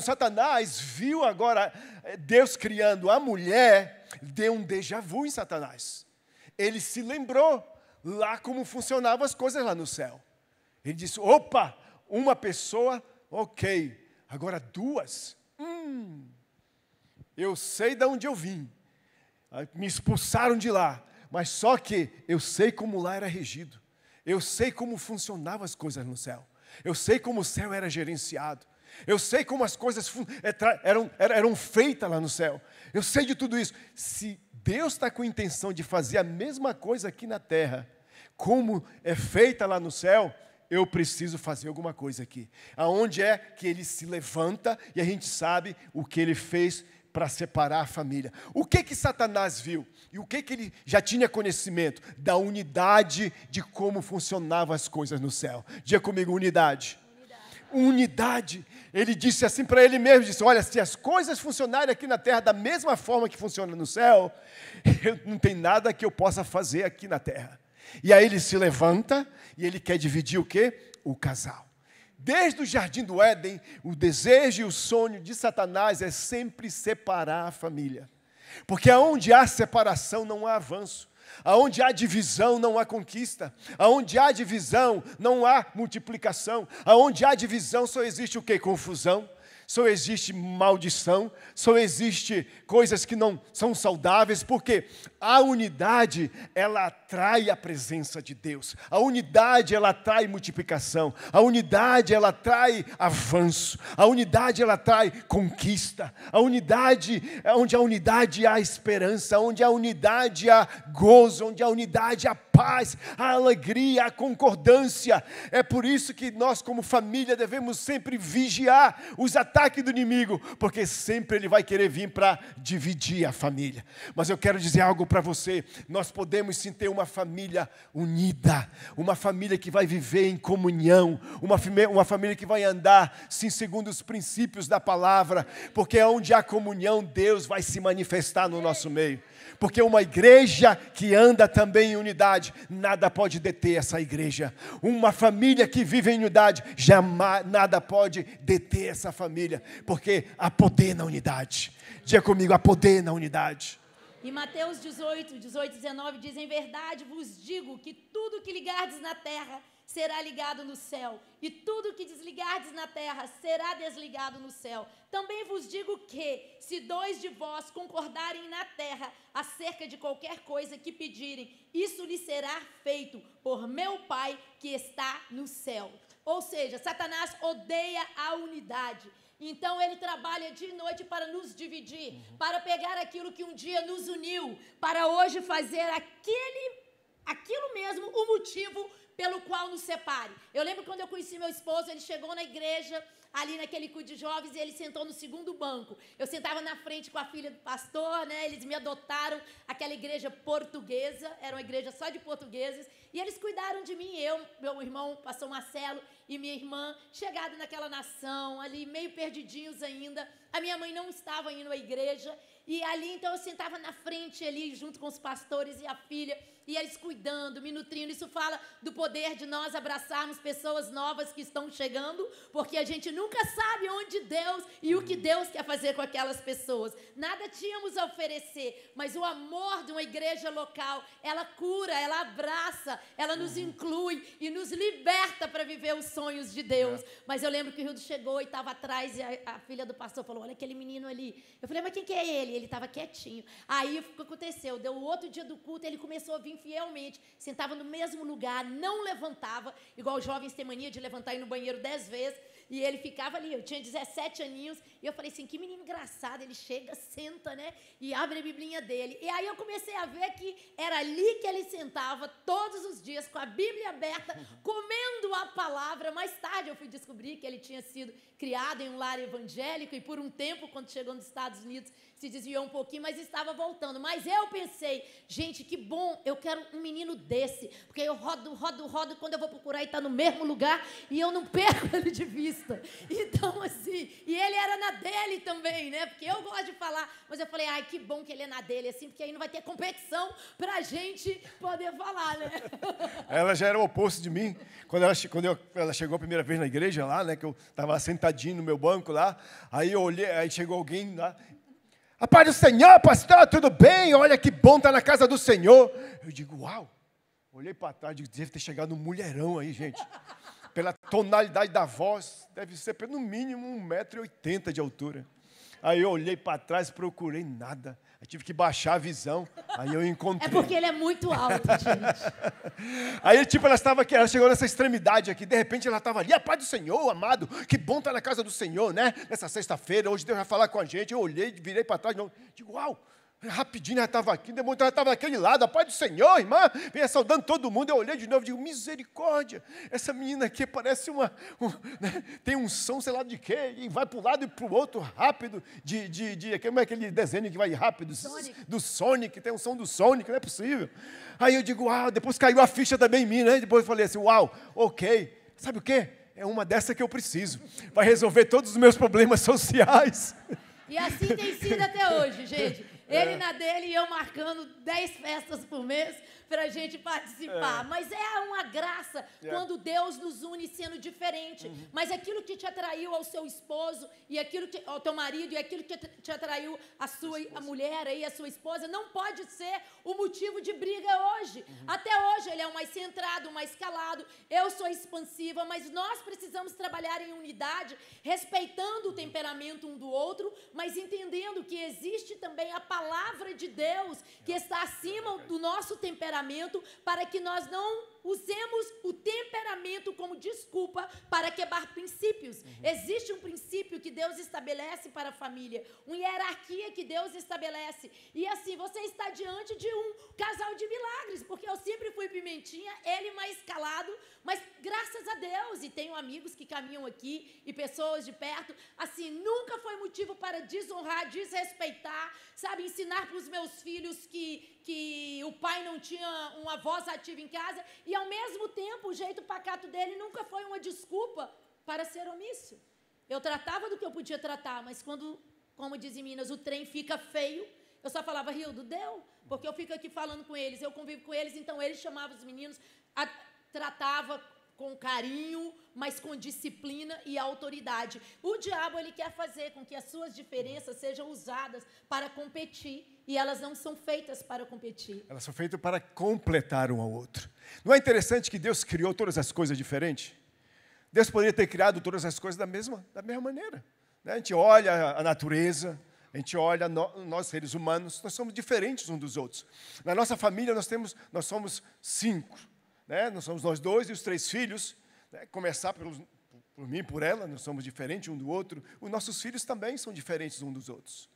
Satanás viu agora Deus criando a mulher, deu um déjà vu em Satanás. Ele se lembrou lá como funcionavam as coisas lá no céu. Ele disse, opa, uma pessoa, ok, agora 2, eu sei de onde eu vim, me expulsaram de lá, mas só que eu sei como lá era regido, eu sei como funcionavam as coisas no céu, eu sei como o céu era gerenciado, eu sei como as coisas eram feitas lá no céu, eu sei de tudo isso. Se Deus está com a intenção de fazer a mesma coisa aqui na terra, como é feita lá no céu, eu preciso fazer alguma coisa aqui. Aonde é que ele se levanta e a gente sabe o que ele fez para separar a família. O que Satanás viu? E o que ele já tinha conhecimento? Da unidade de como funcionavam as coisas no céu. Diga comigo, unidade. Unidade. Ele disse assim para ele mesmo, disse, olha, se as coisas funcionarem aqui na terra da mesma forma que funciona no céu, não tem nada que eu possa fazer aqui na terra. E aí ele se levanta e ele quer dividir o quê? O casal. Desde o Jardim do Éden, o desejo e o sonho de Satanás é sempre separar a família. Porque aonde há separação não há avanço. Aonde há divisão não há conquista. Aonde há divisão não há multiplicação. Aonde há divisão só existe o quê? Confusão. Só existe maldição, só existe coisas que não são saudáveis, porque a unidade, ela atrai a presença de Deus. A unidade, ela atrai multiplicação. A unidade, ela atrai avanço. A unidade, ela atrai conquista. A unidade, onde a unidade há esperança, onde a unidade há gozo, onde a unidade há paz, a alegria, a concordância. É por isso que nós, como família, devemos sempre vigiar os ataques do inimigo, porque sempre ele vai querer vir para dividir a família. Mas eu quero dizer algo para você, nós podemos sim ter uma família unida, uma família que vai viver em comunhão, uma família que vai andar sim segundo os princípios da palavra, porque onde há comunhão, Deus vai se manifestar no nosso meio. Porque uma igreja que anda também em unidade, nada pode deter essa igreja. Uma família que vive em unidade, jamais nada pode deter essa família, porque há poder na unidade. Diga comigo, há poder na unidade. E Mateus 18, 19 diz, em verdade vos digo que tudo que ligardes na terra será ligado no céu, e tudo que desligardes na terra será desligado no céu. Também vos digo que, se 2 de vós concordarem na terra acerca de qualquer coisa que pedirem, isso lhes será feito por meu Pai que está no céu. Ou seja, Satanás odeia a unidade. Então ele trabalha dia e noite para nos dividir, para pegar aquilo que um dia nos uniu, para hoje fazer aquilo mesmo, o motivo pelo qual nos separe. Eu lembro quando eu conheci meu esposo, ele chegou na igreja, ali naquele culto de jovens, e ele sentou no segundo banco. Eu sentava na frente com a filha do pastor, né? Eles me adotaram, aquela igreja portuguesa, era uma igreja só de portugueses, e eles cuidaram de mim, eu, meu irmão, pastor Marcelo, e minha irmã, chegados naquela nação, ali meio perdidinhos ainda. A minha mãe não estava indo à igreja, e ali então eu sentava na frente ali, junto com os pastores e a filha, e eles cuidando, me nutrindo. Isso fala do poder de nós abraçarmos pessoas novas que estão chegando, porque a gente nunca sabe onde Deus e o que Deus quer fazer com aquelas pessoas. Nada tínhamos a oferecer, mas o amor de uma igreja local, ela cura, ela abraça, ela nos inclui e nos liberta para viver os sonhos de Deus. Mas eu lembro que o Hildo chegou e estava atrás, e a filha do pastor falou, olha aquele menino ali. Eu falei, mas quem que é ele? Ele estava quietinho. Aí o que aconteceu? Deu o outro dia do culto, ele começou a vir infielmente, sentava no mesmo lugar, não levantava, igual os jovens têm mania de levantar e ir no banheiro 10 vezes, e ele ficava ali. Eu tinha 17 aninhos, e eu falei assim, que menino engraçado, ele chega, senta, né, e abre a biblinha dele. E aí eu comecei a ver que era ali que ele sentava todos os dias, com a Bíblia aberta, comendo a palavra. Mais tarde eu fui descobrir que ele tinha sido criado em um lar evangélico, e por um tempo, quando chegou nos Estados Unidos, se desviou um pouquinho, mas estava voltando. Mas eu pensei, gente, que bom, eu quero um menino desse, porque eu rodo, quando eu vou procurar, ele está no mesmo lugar, e eu não perco ele de vista. Então, assim, e ele era na dele também, né, porque eu gosto de falar, mas eu falei, ai, que bom que ele é na dele, assim, porque aí não vai ter competição pra gente poder falar, né. Ela já era o oposto de mim. Quando ela chegou a primeira vez na igreja lá, né, que eu estava sentadinho no meu banco lá, aí eu olhei, aí chegou alguém lá, a paz do Senhor, pastor, tudo bem? Olha que bom estar na casa do Senhor. Eu digo, uau. Olhei para trás, digo, deve ter chegado um mulherão aí, gente. Pela tonalidade da voz, deve ser pelo mínimo 1,80 m de altura. Aí eu olhei para trás, procurei nada. Eu tive que baixar a visão, aí eu encontrei. É porque ele é muito alto, gente. Aí, tipo, ela chegou nessa extremidade aqui, de repente ela estava ali, a paz do Senhor, amado, que bom estar na casa do Senhor, né? Nessa sexta-feira, hoje Deus vai falar com a gente. Eu olhei, virei para trás, não, digo, uau, rapidinho ela estava aqui, demorou, ela estava daquele lado, a paz do Senhor, irmã, vinha saudando todo mundo. Eu olhei de novo, digo, misericórdia, essa menina aqui parece né? Tem um som, sei lá de quê, e vai para um lado e para o outro rápido, como é aquele desenho que vai rápido? Sonic. Do Sonic, tem um som do Sonic, não é possível. Aí eu digo, uau, depois caiu a ficha também em mim, né? Depois eu falei assim, uau, ok, sabe o quê? É uma dessa que eu preciso, vai resolver todos os meus problemas sociais. E assim tem sido até hoje, gente. Ele na dele e eu marcando 10 festas por mês para a gente participar. Mas é uma graça quando Deus nos une sendo diferente. Mas aquilo que te atraiu ao seu esposo, e aquilo que, ao teu marido, e aquilo que te atraiu a mulher aí, a sua esposa, não pode ser o motivo de briga hoje. Até hoje ele é o mais centrado, o mais calado. Eu sou expansiva, mas nós precisamos trabalhar em unidade, respeitando o temperamento um do outro, mas entendendo que existe também a palavra de Deus que está acima do nosso temperamento, para que nós não usemos o temperamento como desculpa para quebrar princípios. Existe um princípio que Deus estabelece para a família, uma hierarquia que Deus estabelece. E assim, você está diante de um casal de milagres, porque eu sempre fui pimentinha, ele mais calado, mas graças a Deus, e tenho amigos que caminham aqui e pessoas de perto, assim, nunca foi motivo para desonrar, desrespeitar, sabe, ensinar para os meus filhos que o pai não tinha uma voz ativa em casa, e ao mesmo tempo o jeito pacato dele nunca foi uma desculpa para ser omisso. Eu tratava do que eu podia tratar, mas quando, como diz em Minas, o trem fica feio, eu só falava, Rildo, deu, porque eu fico aqui falando com eles, eu convivo com eles, então eles chamavam os meninos, tratava com carinho, mas com disciplina e autoridade. O diabo, ele quer fazer com que as suas diferenças sejam usadas para competir, e elas não são feitas para competir. Elas são feitas para completar um ao outro. Não é interessante que Deus criou todas as coisas diferentes? Deus poderia ter criado todas as coisas da mesma maneira. Né? A gente olha a natureza, a gente olha nós seres humanos, nós somos diferentes uns dos outros. Na nossa família nós somos 5. Né? Nós somos nós 2 e os 3 filhos. Né? Começar por mim e por ela, nós somos diferentes um do outro. Os nossos filhos também são diferentes uns dos outros.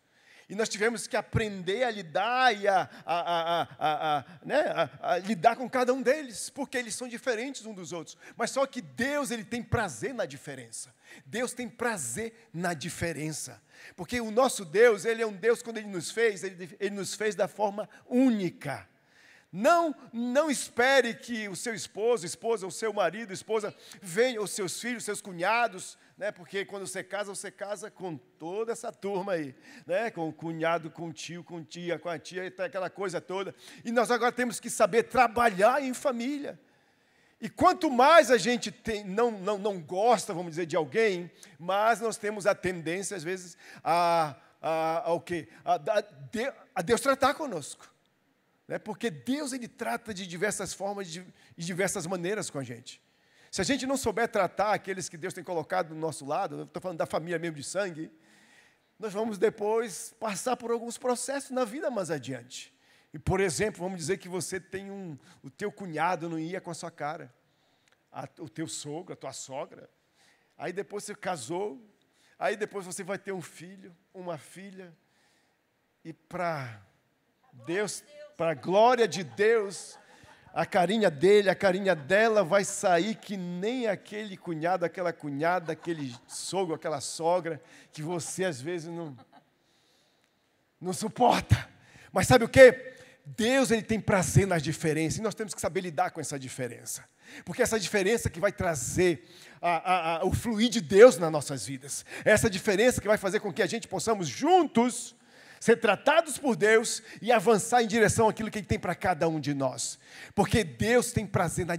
E nós tivemos que aprender a lidar e a lidar com cada um deles, porque eles são diferentes uns dos outros. Mas só que Deus, ele tem prazer na diferença. Deus tem prazer na diferença. Porque o nosso Deus, ele é um Deus, quando ele nos fez da forma única. Não espere que o seu esposa, o seu marido, esposa, venha, os seus filhos, seus cunhados, né? Porque quando você casa com toda essa turma aí, né? Com o cunhado, com o tio, com tia, com a tia, aquela coisa toda. E nós agora temos que saber trabalhar em família. E quanto mais a gente não gosta, vamos dizer, de alguém, mas nós temos a tendência, às vezes, a Deus tratar conosco. Porque Deus, ele trata de diversas formas e de diversas maneiras com a gente. Se a gente não souber tratar aqueles que Deus tem colocado do nosso lado, eu estou falando da família mesmo de sangue, nós vamos depois passar por alguns processos na vida mais adiante. E, por exemplo, vamos dizer que você tem o teu cunhado não ia com a sua cara, o teu sogro, a tua sogra. Aí depois você casou, aí depois você vai ter um filho, uma filha. E para Deus, para a glória de Deus, a carinha dele, a carinha dela vai sair que nem aquele cunhado, aquela cunhada, aquele sogro, aquela sogra, que você às vezes não suporta. Mas sabe o quê? Deus, ele tem prazer nas diferenças, e nós temos que saber lidar com essa diferença. Porque essa diferença que vai trazer o fluir de Deus nas nossas vidas. Essa diferença que vai fazer com que a gente possamos juntos ser tratados por Deus e avançar em direção àquilo que Ele tem para cada um de nós. Porque Deus tem prazer na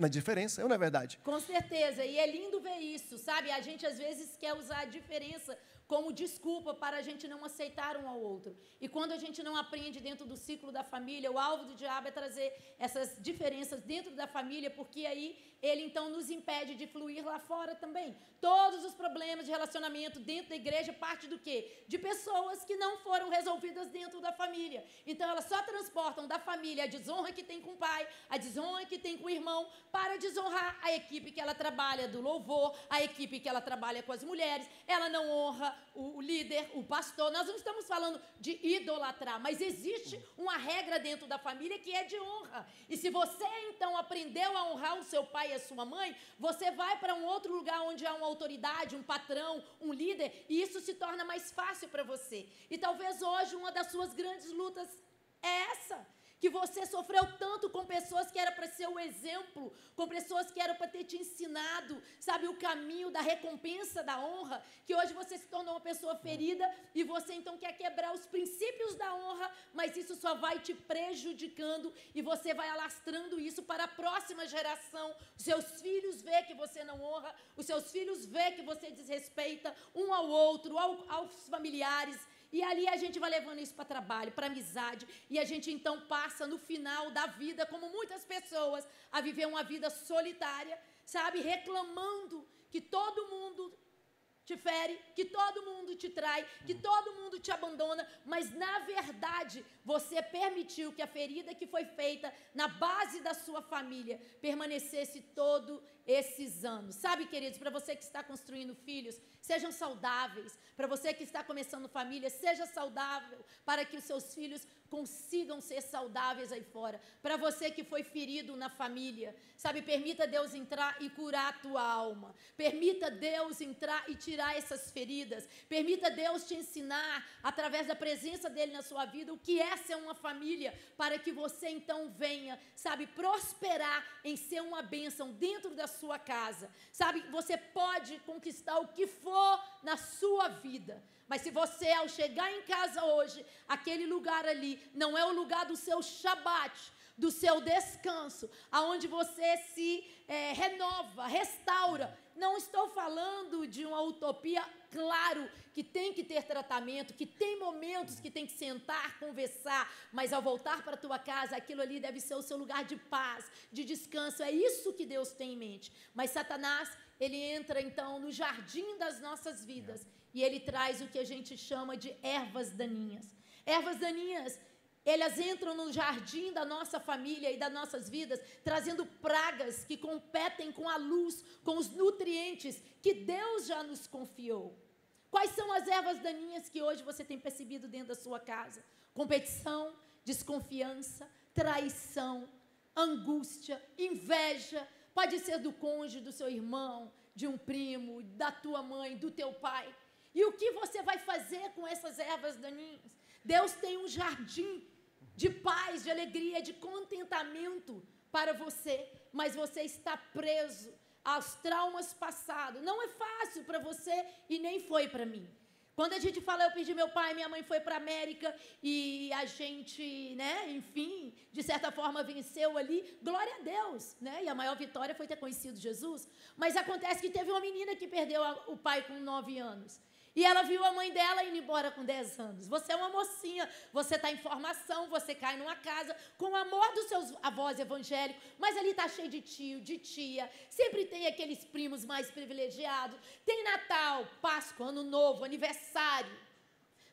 diferença, não é verdade? Com certeza, e é lindo ver isso, sabe? A gente às vezes quer usar a diferença como desculpa para a gente não aceitar um ao outro. E quando a gente não aprende dentro do ciclo da família, o alvo do diabo é trazer essas diferenças dentro da família, porque aí ele então nos impede de fluir lá fora também. Todos os problemas de relacionamento dentro da igreja partem do quê? De pessoas que não foram resolvidas dentro da família. Então elas só transportam da família a desonra que tem com o pai, a desonra que tem com o irmão, para desonrar a equipe que ela trabalha do louvor, a equipe que ela trabalha com as mulheres. Ela não honra o líder, o pastor. Nós não estamos falando de idolatrar, mas existe uma regra dentro da família que é de honra. E se você então aprendeu a honrar o seu pai e a sua mãe, você vai para um outro lugar onde há uma autoridade, um patrão, um líder, e isso se torna mais fácil para você. E talvez hoje uma das suas grandes lutas é essa, que você sofreu tanto com pessoas que era para ser o exemplo, com pessoas que eram para ter te ensinado, sabe, o caminho da recompensa, da honra, que hoje você se tornou uma pessoa ferida e você então quer quebrar os princípios da honra, mas isso só vai te prejudicando e você vai alastrando isso para a próxima geração. Os seus filhos vê que você não honra, os seus filhos vê que você desrespeita um ao outro, aos familiares. E ali a gente vai levando isso para trabalho, para amizade, e a gente então passa no final da vida, como muitas pessoas, a viver uma vida solitária, sabe, reclamando que todo mundo te fere, que todo mundo te trai, que todo mundo te abandona, mas na verdade você permitiu que a ferida que foi feita na base da sua família permanecesse todos esses anos. Sabe, queridos, para você que está construindo filhos, sejam saudáveis. Para você que está começando família, seja saudável, para que os seus filhos consigam ser saudáveis aí fora. Para você que foi ferido na família, sabe, permita Deus entrar e curar a tua alma. Permita Deus entrar e tirar essas feridas. Permita Deus te ensinar, através da presença dele na sua vida, o que é ser uma família, para que você então venha, sabe, prosperar em ser uma bênção dentro da sua casa. Sabe, você pode conquistar o que for na sua vida, mas se você, ao chegar em casa hoje, aquele lugar ali não é o lugar do seu Shabat, do seu descanso, aonde você se renova, restaura. Não estou falando de uma utopia, claro, que tem que ter tratamento, que tem momentos que tem que sentar, conversar, mas ao voltar para a tua casa, aquilo ali deve ser o seu lugar de paz, de descanso. É isso que Deus tem em mente. Mas Satanás, ele entra então no jardim das nossas vidas e ele traz o que a gente chama de ervas daninhas. Ervas daninhas, elas entram no jardim da nossa família e das nossas vidas, trazendo pragas que competem com a luz, com os nutrientes que Deus já nos confiou. Quais são as ervas daninhas que hoje você tem percebido dentro da sua casa? Competição, desconfiança, traição, angústia, inveja. Pode ser do cônjuge, do seu irmão, de um primo, da tua mãe, do teu pai. E o que você vai fazer com essas ervas daninhas? Deus tem um jardim de paz, de alegria, de contentamento para você, mas você está preso aos traumas passados. Não é fácil para você e nem foi para mim. Quando a gente fala, eu perdi meu pai, minha mãe foi para a América e a gente, né, enfim, de certa forma venceu ali, glória a Deus, né? E a maior vitória foi ter conhecido Jesus. Mas acontece que teve uma menina que perdeu o pai com 9 anos. E ela viu a mãe dela indo embora com 10 anos. Você é uma mocinha, você está em formação, você cai numa casa com o amor dos seus avós evangélicos, mas ali está cheio de tio, de tia, sempre tem aqueles primos mais privilegiados. Tem Natal, Páscoa, Ano Novo, aniversário.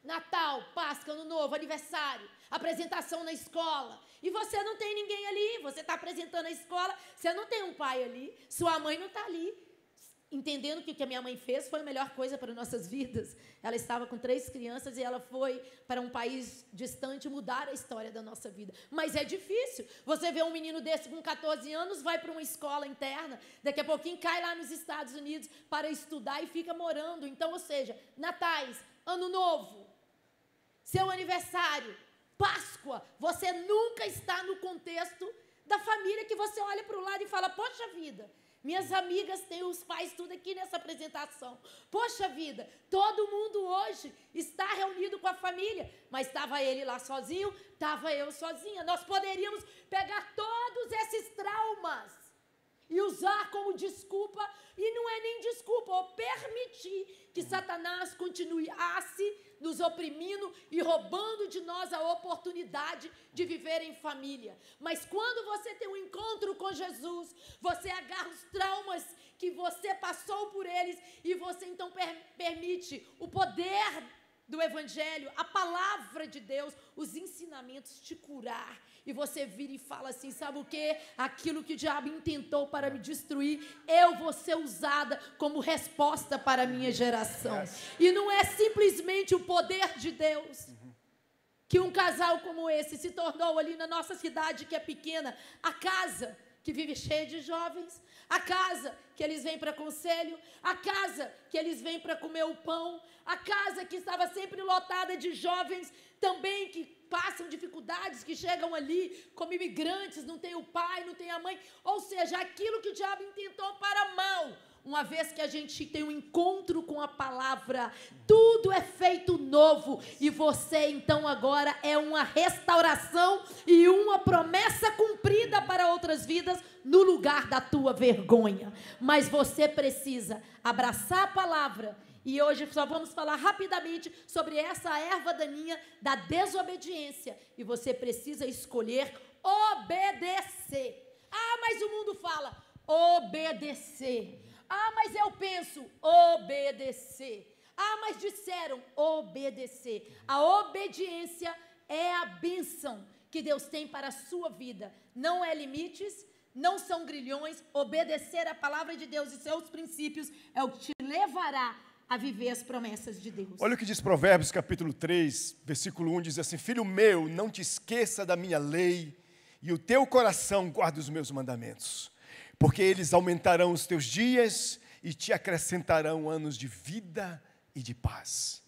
Natal, Páscoa, Ano Novo, aniversário. apresentação na escola. E você não tem ninguém ali, você está apresentando a escola, você não tem um pai ali, sua mãe não está ali. Entendendo que o que a minha mãe fez foi a melhor coisa para nossas vidas. Ela estava com 3 crianças e ela foi para um país distante mudar a história da nossa vida. Mas é difícil. Você vê um menino desse com 14 anos, vai para uma escola interna, daqui a pouquinho cai lá nos Estados Unidos para estudar e fica morando. Então, ou seja, natais, ano novo, seu aniversário, Páscoa, você nunca está no contexto da família que você olha para o lado e fala, poxa vida, minhas amigas têm os pais tudo aqui nessa apresentação. Poxa vida, todo mundo hoje está reunido com a família, mas estava ele lá sozinho, estava eu sozinha. Nós poderíamos pegar todos esses traumas e usar como desculpa, e não é nem desculpa, ou permitir que Satanás continuasse nos oprimindo e roubando de nós a oportunidade de viver em família. Mas quando você tem um encontro com Jesus, você agarra os traumas que você passou por eles e você então permite o poder do Evangelho, a palavra de Deus, os ensinamentos te curar. E você vira e fala assim, sabe o quê? Aquilo que o diabo intentou para me destruir, eu vou ser usada como resposta para a minha geração. E não é simplesmente o poder de Deus que um casal como esse se tornou ali na nossa cidade, que é pequena, a casa que vive cheia de jovens, a casa que eles vêm para conselho, a casa que eles vêm para comer o pão, a casa que estava sempre lotada de jovens também que passam dificuldades, que chegam ali como imigrantes, não tem o pai, não tem a mãe, ou seja, aquilo que o diabo intentou para mal. Uma vez que a gente tem um encontro com a palavra, tudo é feito novo, e você então agora é uma restauração e uma promessa cumprida para outras vidas no lugar da tua vergonha. Mas você precisa abraçar a palavra. E hoje só vamos falar rapidamente sobre essa erva daninha da desobediência. E você precisa escolher obedecer. Ah, mas o mundo fala obedecer. Ah, mas eu penso obedecer. Ah, mas disseram obedecer. A obediência é a bênção que Deus tem para a sua vida. Não é limites, não são grilhões. Obedecer a palavra de Deus e seus princípios é o que te levará a viver as promessas de Deus. Olha o que diz Provérbios capítulo 3, versículo 1, diz assim: filho meu, não te esqueça da minha lei, e o teu coração guarda os meus mandamentos, porque eles aumentarão os teus dias e te acrescentarão anos de vida e de paz.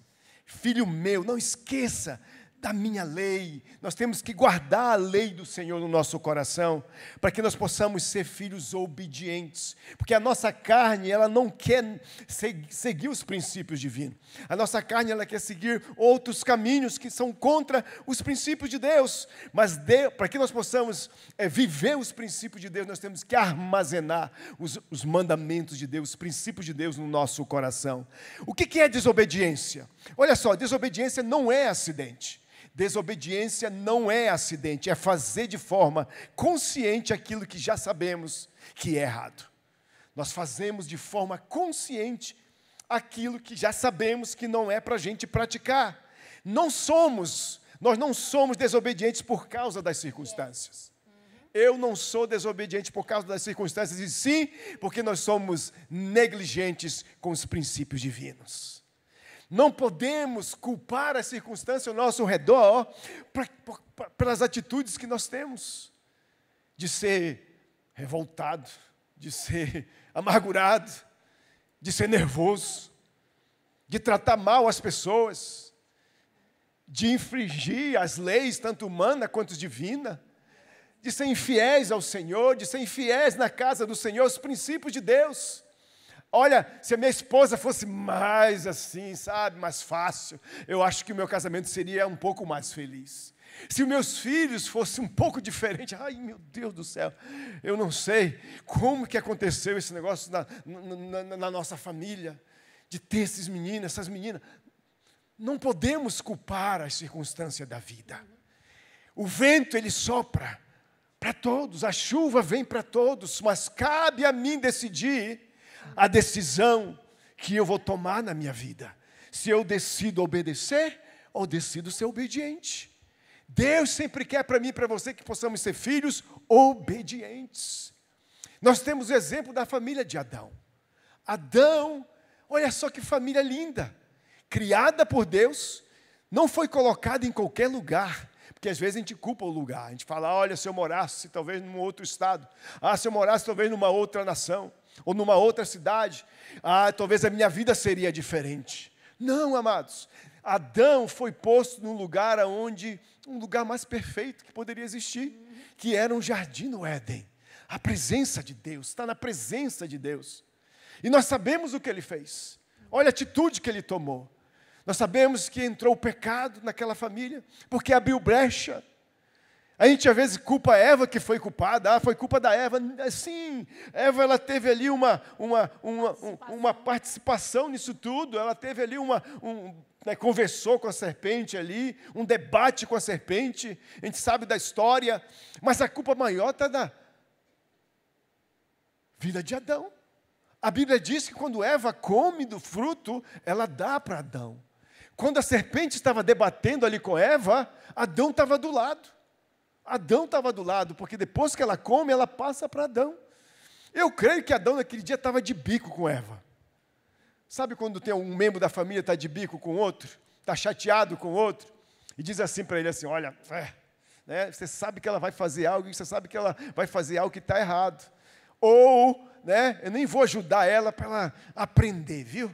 Filho meu, não esqueça da minha lei. Nós temos que guardar a lei do Senhor no nosso coração, para que nós possamos ser filhos obedientes, porque a nossa carne, ela não quer seguir os princípios divinos. A nossa carne, ela quer seguir outros caminhos que são contra os princípios de Deus. Mas para que nós possamos viver os princípios de Deus, nós temos que armazenar os mandamentos de Deus, os princípios de Deus no nosso coração. O que é desobediência? Olha só, desobediência não é acidente. Desobediência não é acidente, é fazer de forma consciente aquilo que já sabemos que é errado. Nós fazemos de forma consciente aquilo que já sabemos que não é para a gente praticar. Nós não somos desobedientes por causa das circunstâncias. Eu não sou desobediente por causa das circunstâncias, e sim porque nós somos negligentes com os princípios divinos. Não podemos culpar a circunstância ao nosso redor pelas atitudes que nós temos, de ser revoltado, de ser amargurado, de ser nervoso, de tratar mal as pessoas, de infringir as leis, tanto humana quanto divina, de ser infiéis ao Senhor, de ser infiéis na casa do Senhor, os princípios de Deus. Olha, se a minha esposa fosse mais assim, sabe, mais fácil, eu acho que o meu casamento seria um pouco mais feliz. Se os meus filhos fossem um pouco diferentes, ai meu Deus do céu, eu não sei como que aconteceu esse negócio na nossa família, de ter esses meninos, essas meninas. Não podemos culpar as circunstâncias da vida. O vento, ele sopra para todos, a chuva vem para todos, mas cabe a mim decidir a decisão que eu vou tomar na minha vida. Se eu decido obedecer ou decido ser obediente. Deus sempre quer para mim e para você que possamos ser filhos obedientes. Nós temos o exemplo da família de Adão. Adão, olha só que família linda, criada por Deus, não foi colocada em qualquer lugar, porque às vezes a gente culpa o lugar, a gente fala, olha, se eu morasse talvez num outro estado, se eu morasse talvez numa outra nação, ou numa outra cidade, talvez a minha vida seria diferente. Não, amados, Adão foi posto num lugar um lugar mais perfeito que poderia existir, que era um jardim no Éden. A presença de Deus, está na presença de Deus. E nós sabemos o que ele fez. Olha a atitude que ele tomou. Nós sabemos que entrou o pecado naquela família, porque abriu brecha. A gente às vezes culpa a Eva que foi culpada. Foi culpa da Eva. Sim, Eva ela teve ali uma participação nisso tudo. Ela teve ali conversou com a serpente ali, um debate com a serpente. A gente sabe da história. Mas a culpa maior está na vida de Adão. A Bíblia diz que quando Eva come do fruto, ela dá para Adão. Quando a serpente estava debatendo ali com Eva, Adão estava do lado. Adão estava do lado, porque depois que ela come, ela passa para Adão. Eu creio que Adão naquele dia estava de bico com Eva. Sabe quando tem um membro da família está de bico com outro? Está chateado com outro? E diz assim para ele assim, olha, você sabe que ela vai fazer algo, você sabe que ela vai fazer algo que está errado. Ou, eu nem vou ajudar ela para ela aprender, viu?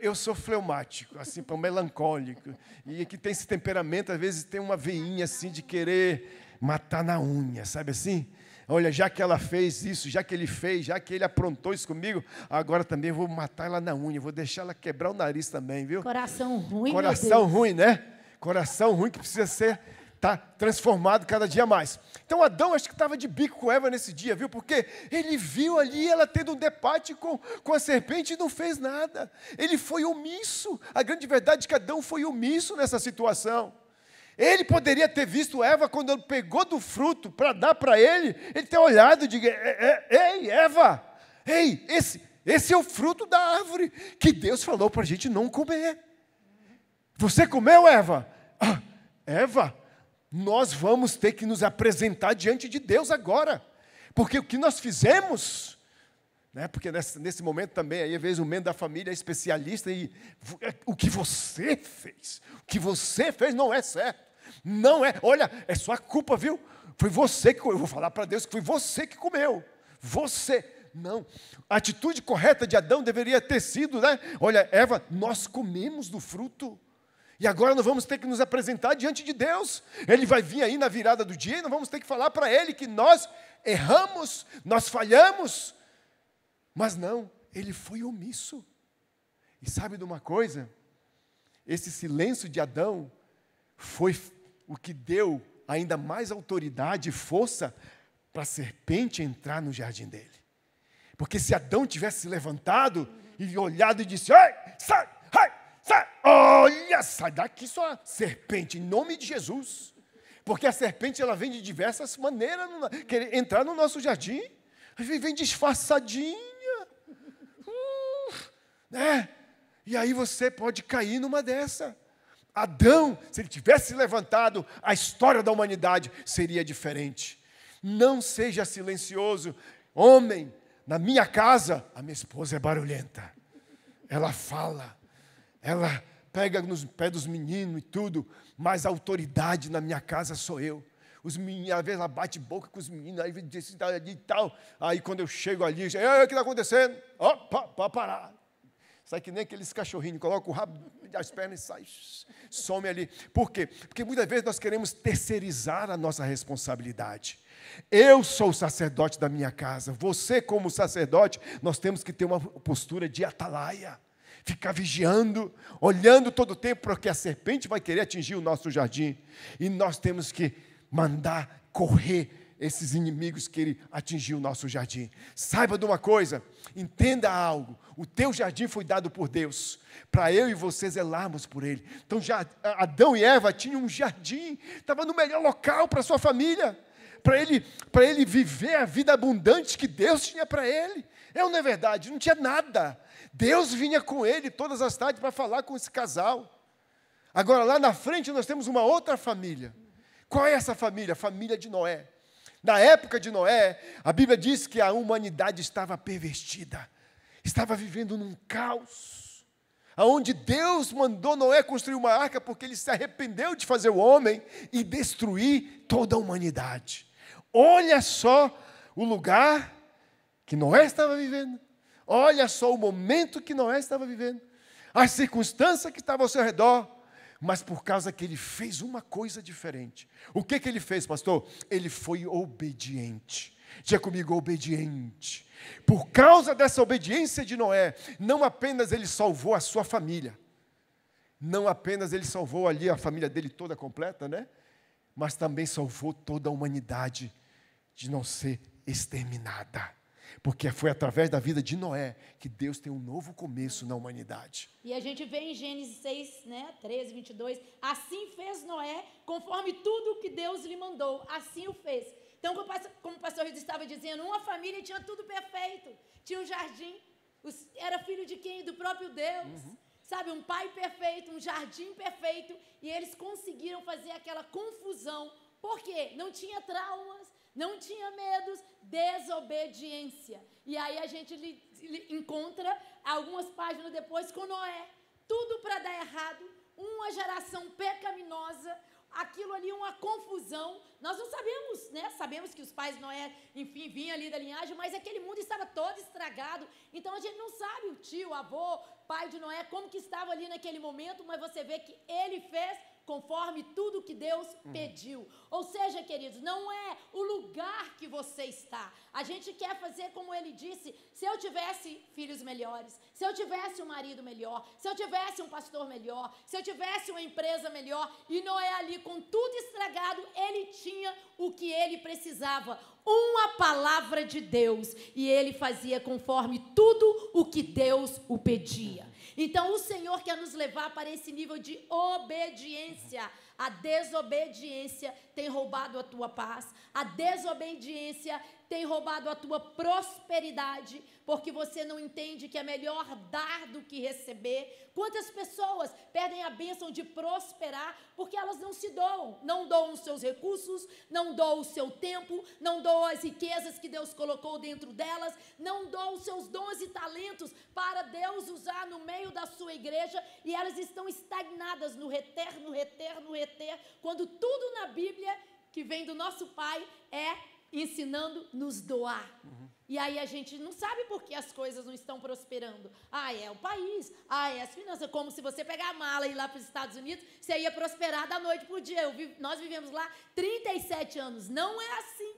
Eu sou fleumático, assim, melancólico, e que tem esse temperamento, às vezes tem uma veinha assim de querer matar na unha, sabe assim? Olha, já que ela fez isso, já que ele fez, já que ele aprontou isso comigo, agora também vou matar ela na unha, vou deixar ela quebrar o nariz também, viu? Coração ruim, Coração ruim, né? Coração ruim que precisa ser transformado cada dia mais. Então Adão acho que estava de bico com Eva nesse dia, viu? Porque ele viu ali ela tendo um debate com a serpente e não fez nada. Ele foi omisso. A grande verdade é que Adão foi omisso nessa situação. Ele poderia ter visto Eva quando ele pegou do fruto para dar para ele ter olhado e dizer, ei, Eva, ei, esse é o fruto da árvore que Deus falou para a gente não comer. Você comeu, Eva? Eva, nós vamos ter que nos apresentar diante de Deus agora, porque o que nós fizemos, porque nesse momento também, aí às vezes o membro da família é especialista e o que você fez não é certo, não é, olha, é sua culpa, viu? Foi você que, eu vou falar para Deus que foi você que comeu, você, não, a atitude correta de Adão deveria ter sido, olha, Eva, nós comemos do fruto, e agora nós vamos ter que nos apresentar diante de Deus. Ele vai vir aí na virada do dia e nós vamos ter que falar para Ele que nós erramos, nós falhamos. Mas não, ele foi omisso. E sabe de uma coisa? Esse silêncio de Adão foi o que deu ainda mais autoridade e força para a serpente entrar no jardim dele. Porque se Adão tivesse se levantado e olhado e disse, ai, sai, olha, sai daqui sua serpente, em nome de Jesus. Porque a serpente, ela vem de diversas maneiras, querer entrar no nosso jardim, vem disfarçadinha, E aí você pode cair numa dessa. Adão, se ele tivesse levantado, a história da humanidade seria diferente. Não seja silencioso. Homem, na minha casa, a minha esposa é barulhenta. Ela fala, ela pega nos pés dos meninos e tudo, mas a autoridade na minha casa sou eu. Os meninos, às vezes ela bate boca com os meninos, aí diz e tal. Aí quando eu chego ali, o que está acontecendo? Para parar. Sai que nem aqueles cachorrinhos, coloca o rabo das pernas e sai, some ali. Por quê? Porque muitas vezes nós queremos terceirizar a nossa responsabilidade. Eu sou o sacerdote da minha casa. Você, como sacerdote, nós temos que ter uma postura de atalaia. Ficar vigiando, olhando todo o tempo, porque a serpente vai querer atingir o nosso jardim. E nós temos que mandar correr esses inimigos que ele atingiu o nosso jardim. Saiba de uma coisa, entenda algo. O teu jardim foi dado por Deus, para eu e você zelarmos por ele. Então já Adão e Eva tinham um jardim, estava no melhor local para a sua família, para ele viver a vida abundante que Deus tinha para ele. Não é verdade? Não tinha nada. Deus vinha com ele todas as tardes para falar com esse casal. Agora, lá na frente, nós temos uma outra família. Qual é essa família? A família de Noé. Na época de Noé, a Bíblia diz que a humanidade estava pervertida, estava vivendo num caos, aonde Deus mandou Noé construir uma arca porque ele se arrependeu de fazer o homem e destruir toda a humanidade. Olha só o lugar que Noé estava vivendo, olha só o momento que Noé estava vivendo, as circunstâncias que estavam ao seu redor, mas por causa que ele fez uma coisa diferente. O que ele fez, pastor? Ele foi obediente. Diga comigo, obediente. Por causa dessa obediência de Noé, não apenas ele salvou a sua família, não apenas ele salvou ali a família dele toda completa, né? Mas também salvou toda a humanidade de não ser exterminada. Porque foi através da vida de Noé que Deus tem um novo começo na humanidade. E a gente vê em Gênesis 6, 13, 22, assim fez Noé, conforme tudo que Deus lhe mandou, assim o fez. Então, como o pastor Rido estava dizendo, uma família tinha tudo perfeito, tinha um jardim, era filho de quem? Do próprio Deus. Sabe, um pai perfeito, um jardim perfeito, e eles conseguiram fazer aquela confusão. Por quê? Não tinha traumas, não tinha medos, desobediência. E aí a gente encontra, algumas páginas depois, com Noé. Tudo para dar errado, uma geração pecaminosa, aquilo ali, uma confusão. Nós não sabemos, né? Sabemos que os pais de Noé, enfim, vinham ali da linhagem, mas aquele mundo estava todo estragado. Então a gente não sabe o tio, o avô, pai de Noé, como que estava ali naquele momento, mas você vê que ele fez conforme tudo que Deus pediu. Ou seja, queridos, não é o lugar que você está. A gente quer fazer como ele disse, se eu tivesse filhos melhores, se eu tivesse um marido melhor, se eu tivesse um pastor melhor, se eu tivesse uma empresa melhor, e Noé ali com tudo estragado, ele tinha o que ele precisava, uma palavra de Deus, e ele fazia conforme tudo o que Deus o pedia. Então o Senhor quer nos levar para esse nível de obediência. A desobediência tem roubado a tua paz, a desobediência tem roubado a tua prosperidade, porque você não entende que é melhor dar do que receber. Quantas pessoas perdem a bênção de prosperar porque elas não se doam, não doam os seus recursos, não doam o seu tempo, não doam as riquezas que Deus colocou dentro delas, não doam os seus dons e talentos para Deus usar no meio da sua igreja, e elas estão estagnadas no reter, quando tudo na Bíblia que vem do nosso Pai é ensinando nos doar. E aí a gente não sabe por que as coisas não estão prosperando. É o país, é as finanças. Como se você pegar a mala e ir lá para os Estados Unidos, você ia prosperar da noite para o dia. Nós vivemos lá 37 anos. Não é assim.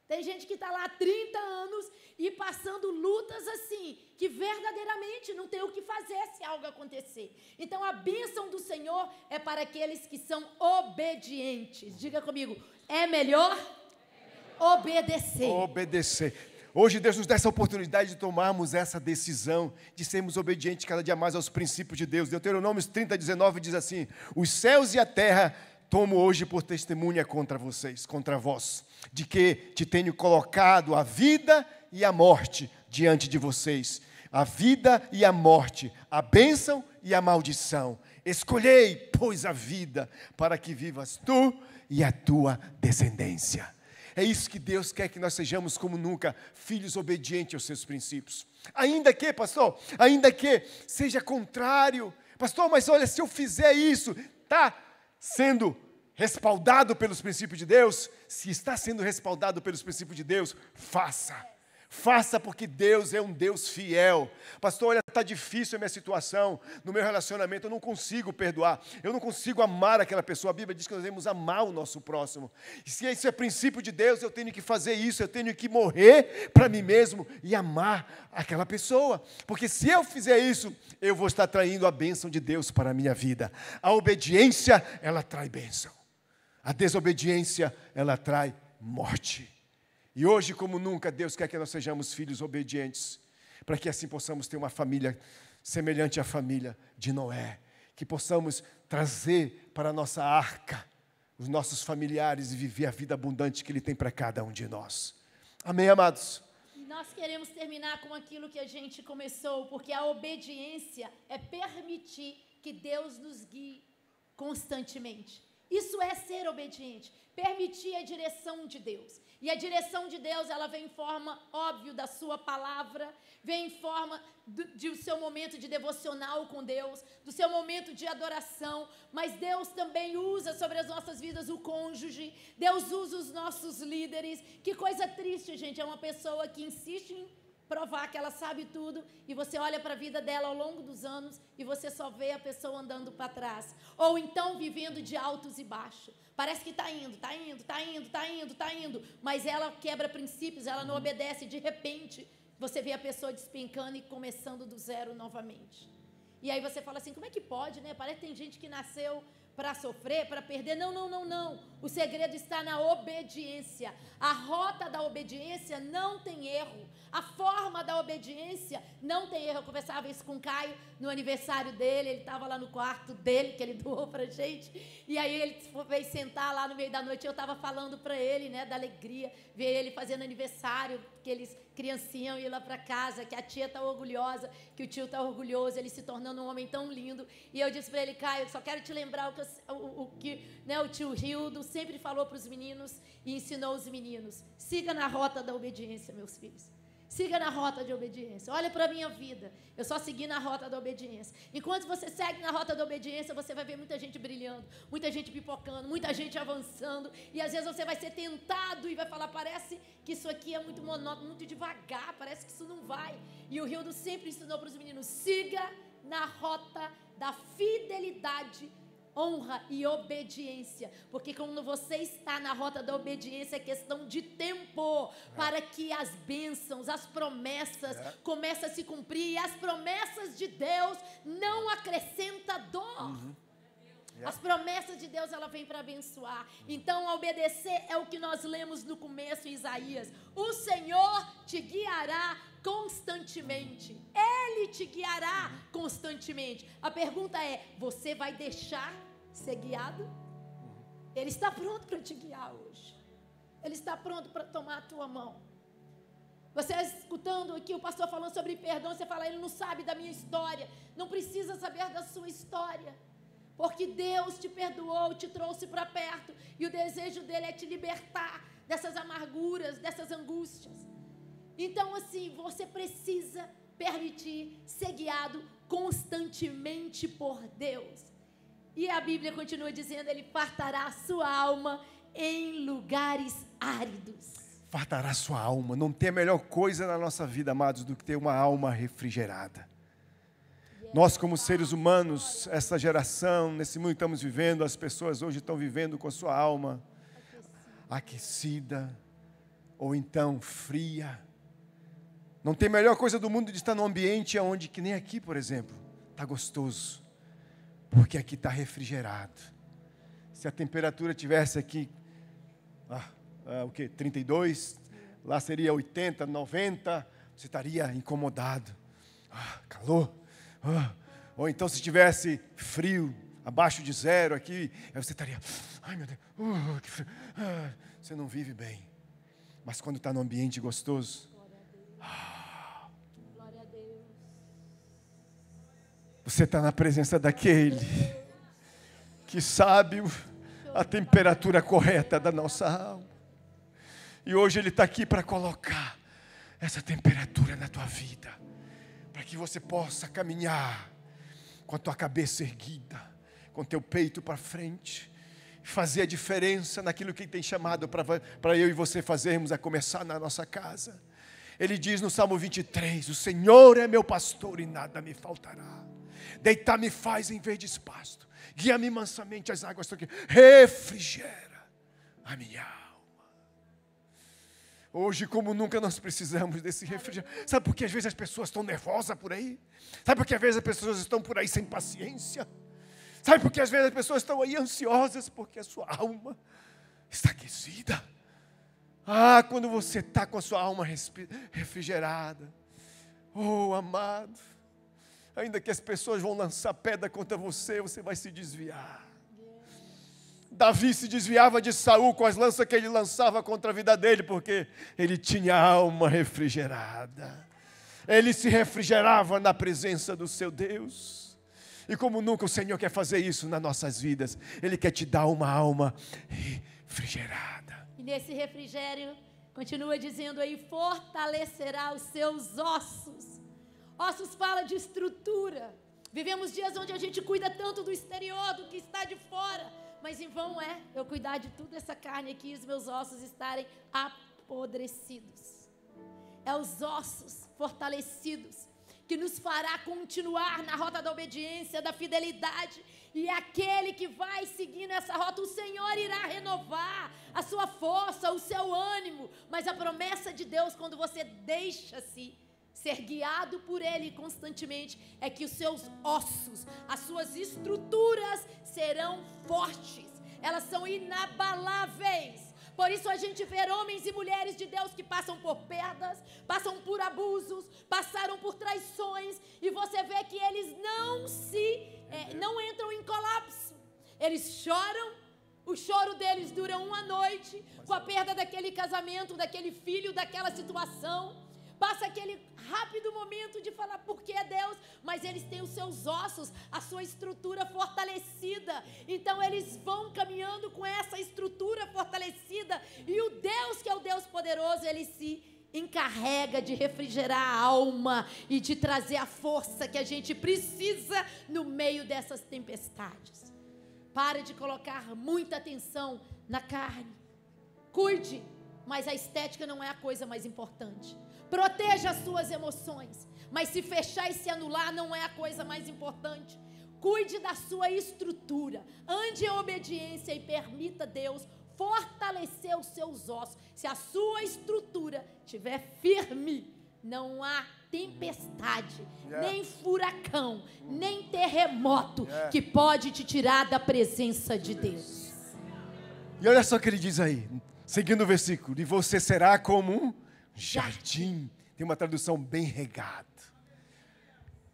Tem gente que está lá há 30 anos e passando lutas assim, que verdadeiramente não tem o que fazer se algo acontecer. Então a bênção do Senhor é para aqueles que são obedientes. Diga comigo, é melhor obedecer. Obedecer. Hoje Deus nos dá essa oportunidade de tomarmos essa decisão, de sermos obedientes cada dia mais aos princípios de Deus. Deuteronômio 30:19 diz assim: os céus e a terra tomo hoje por testemunha contra vocês, contra vós, de que te tenho colocado a vida e a morte diante de vocês. A vida e a morte, a bênção e a maldição. Escolhei, pois, a vida, para que vivas tu e a tua descendência. É isso que Deus quer, que nós sejamos como nunca, filhos obedientes aos seus princípios. Ainda que, pastor, ainda que seja contrário. Pastor, mas olha, se eu fizer isso, está sendo respaldado pelos princípios de Deus? Se está sendo respaldado pelos princípios de Deus, faça. Faça, porque Deus é um Deus fiel. Pastor, olha, está difícil a minha situação, no meu relacionamento, eu não consigo perdoar, eu não consigo amar aquela pessoa. A Bíblia diz que nós devemos amar o nosso próximo. E se isso é princípio de Deus, eu tenho que fazer isso, eu tenho que morrer para mim mesmo e amar aquela pessoa. Porque se eu fizer isso, eu vou estar traindo a bênção de Deus para a minha vida. A obediência, ela traz bênção. A desobediência, ela traz morte. E hoje, como nunca, Deus quer que nós sejamos filhos obedientes, para que assim possamos ter uma família semelhante à família de Noé, que possamos trazer para a nossa arca os nossos familiares e viver a vida abundante que Ele tem para cada um de nós. Amém, amados? E nós queremos terminar com aquilo que a gente começou, porque a obediência é permitir que Deus nos guie. constantemente. Isso é ser obediente, permitir a direção de Deus. E a direção de Deus, ela vem em forma, óbvio, da sua palavra, vem em forma do seu momento de devocional com Deus, do seu momento de adoração, mas Deus também usa sobre as nossas vidas o cônjuge, Deus usa os nossos líderes. Que coisa triste, gente, é uma pessoa que insiste em provar que ela sabe tudo, e você olha para a vida dela ao longo dos anos e você só vê a pessoa andando para trás, ou então vivendo de altos e baixos. Parece que está indo, mas ela quebra princípios, ela não obedece, de repente você vê a pessoa despencando e começando do zero novamente. E aí você fala assim, como é que pode, né? Parece que tem gente que nasceu para sofrer, para perder. Não. O segredo está na obediência. A rota da obediência não tem erro. A forma da obediência não tem erro. Eu conversava isso com o Caio no aniversário dele. Ele estava lá no quarto dele, que ele doou para a gente. E aí ele veio sentar lá no meio da noite. Eu estava falando para ele, né, da alegria, ver ele fazendo aniversário, que eles criancinham ir lá para casa, que a tia está orgulhosa, que o tio está orgulhoso, ele se tornando um homem tão lindo. E eu disse para ele, Caio, só quero te lembrar o que né, o tio Rildo sempre falou para os meninos e ensinou os meninos. Siga na rota da obediência, meus filhos. Siga na rota de obediência. Olha para a minha vida. Eu só segui na rota da obediência. Enquanto você segue na rota da obediência, você vai ver muita gente brilhando, muita gente pipocando, muita gente avançando. E às vezes você vai ser tentado e vai falar, parece que isso aqui é muito monótono, muito devagar, parece que isso não vai. E o Rildo sempre ensinou para os meninos, siga na rota da fidelidade, honra e obediência, porque quando você está na rota da obediência é questão de tempo para que as bênçãos, as promessas comecem a se cumprir, e as promessas de Deus não acrescentam dor. As promessas de Deus, ela vem para abençoar. Então, obedecer é o que nós lemos no começo em Isaías. O Senhor te guiará constantemente. Ele te guiará constantemente. A pergunta é, você vai deixar ser guiado? Ele está pronto para te guiar hoje. Ele está pronto para tomar a tua mão. Você escutando aqui o pastor falando sobre perdão, você fala, ele não sabe da minha história. Não precisa saber da sua história. Porque Deus te perdoou, te trouxe para perto. E o desejo dele é te libertar dessas amarguras, dessas angústias. Então, assim, você precisa permitir ser guiado constantemente por Deus. E a Bíblia continua dizendo, ele fartará a sua alma em lugares áridos. Fartará a sua alma. Não tem a melhor coisa na nossa vida, amados, do que ter uma alma refrigerada. Nós, como seres humanos, essa geração, nesse mundo que estamos vivendo, as pessoas hoje estão vivendo com a sua alma aquecida, ou então fria. Não tem melhor coisa do mundo de estar num ambiente onde, que nem aqui, por exemplo, está gostoso, porque aqui está refrigerado. Se a temperatura tivesse aqui, 32, lá seria 80, 90, você estaria incomodado. Calor. Ou então se tivesse frio, abaixo de zero aqui, aí você estaria, ai meu Deus, que frio. Você não vive bem. Mas quando está num ambiente gostoso, Glória a Deus. você está na presença daquele que sabe a temperatura correta da nossa alma. E hoje ele está aqui para colocar essa temperatura na tua vida, para que você possa caminhar com a tua cabeça erguida, com o teu peito para frente, fazer a diferença naquilo que Ele tem chamado para eu e você fazermos, a começar na nossa casa. Ele diz no Salmo 23, o Senhor é meu pastor e nada me faltará. Deitar-me faz em verdes pastos, guia-me mansamente às águas tranquilas, refrigera a minha alma. Hoje, como nunca, nós precisamos desse refrigério. Sabe por que às vezes as pessoas estão nervosas por aí? Sabe por que às vezes as pessoas estão por aí sem paciência? Sabe por que às vezes as pessoas estão aí ansiosas? Porque a sua alma está aquecida. Quando você está com a sua alma refrigerada. Oh, amado, ainda que as pessoas vão lançar pedra contra você, você vai se desviar. Davi se desviava de Saul com as lanças que ele lançava contra a vida dele, porque ele tinha a alma refrigerada. Ele se refrigerava na presença do seu Deus. E como nunca o Senhor quer fazer isso nas nossas vidas. Ele quer te dar uma alma refrigerada. E nesse refrigério, continua dizendo aí, fortalecerá os seus ossos. Ossos fala de estrutura. Vivemos dias onde a gente cuida tanto do exterior, do que está de fora. Mas em vão é eu cuidar de toda essa carne aqui e os meus ossos estarem apodrecidos. É os ossos fortalecidos que nos fará continuar na rota da obediência, da fidelidade. E aquele que vai seguir nessa rota, o Senhor irá renovar a sua força, o seu ânimo. Mas a promessa de Deus, quando você deixa-se ser guiado por Ele constantemente, é que os seus ossos, as suas estruturas serão fortes. Elas são inabaláveis. Por isso a gente vê homens e mulheres de Deus que passam por perdas, passam por abusos, passaram por traições, e você vê que eles não entram em colapso. Eles choram, o choro deles dura uma noite, com a perda daquele casamento, daquele filho, daquela situação. Passa aquele rápido momento de falar por que Deus, mas eles têm os seus ossos, a sua estrutura fortalecida. Então eles vão caminhando com essa estrutura fortalecida, e o Deus que é o Deus poderoso, Ele se encarrega de refrigerar a alma e de trazer a força que a gente precisa no meio dessas tempestades. Pare de colocar muita atenção na carne. Cuide, mas a estética não é a coisa mais importante. Proteja as suas emoções, mas se fechar e se anular não é a coisa mais importante. Cuide da sua estrutura, ande em obediência e permita Deus fortalecer os seus ossos. Se a sua estrutura estiver firme, não há tempestade, nem furacão, nem terremoto que pode te tirar da presença de Deus. E olha só o que ele diz aí, seguindo o versículo: e você será como um jardim. Tem uma tradução bem regada.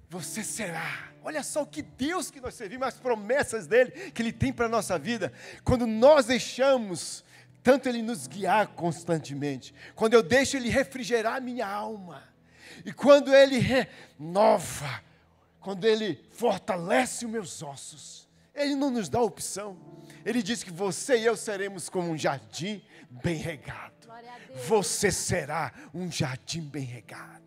Você será. Olha só o que Deus que nós servimos, as promessas dele que ele tem para a nossa vida. Quando nós deixamos tanto ele nos guiar constantemente, quando eu deixo ele refrigerar a minha alma, e quando ele renova, quando ele fortalece os meus ossos, ele não nos dá opção. Ele diz que você e eu seremos como um jardim bem regado. Você será um jardim bem regado.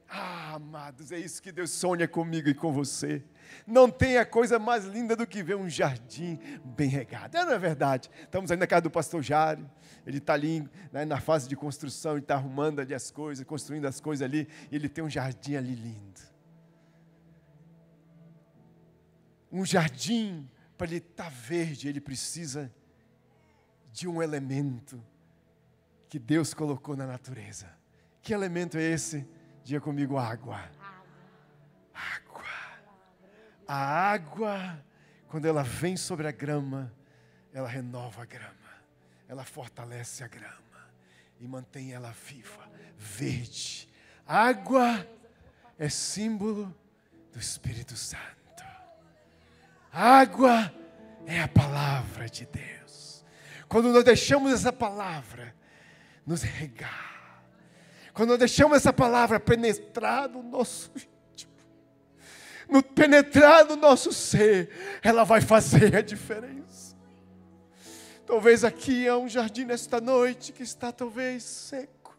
Ah, amados, é isso que Deus sonha comigo e com você. Não tem a coisa mais linda do que ver um jardim bem regado. Não é verdade? Estamos aí na casa do pastor Jário. Ele está ali, né, na fase de construção, ele está arrumando ali as coisas, construindo as coisas ali, e ele tem um jardim ali lindo. Um jardim, para ele estar verde, ele precisa de um elemento que Deus colocou na natureza. Que elemento é esse? Diga comigo: água. Água. A água, quando ela vem sobre a grama, ela renova a grama, ela fortalece a grama e mantém ela viva, verde. Água é símbolo do Espírito Santo. Água é a palavra de Deus. Quando nós deixamos essa palavra nos regar, quando nós deixamos essa palavra penetrar no nosso íntimo, penetrar no nosso ser, ela vai fazer a diferença. Talvez aqui há um jardim nesta noite que está talvez seco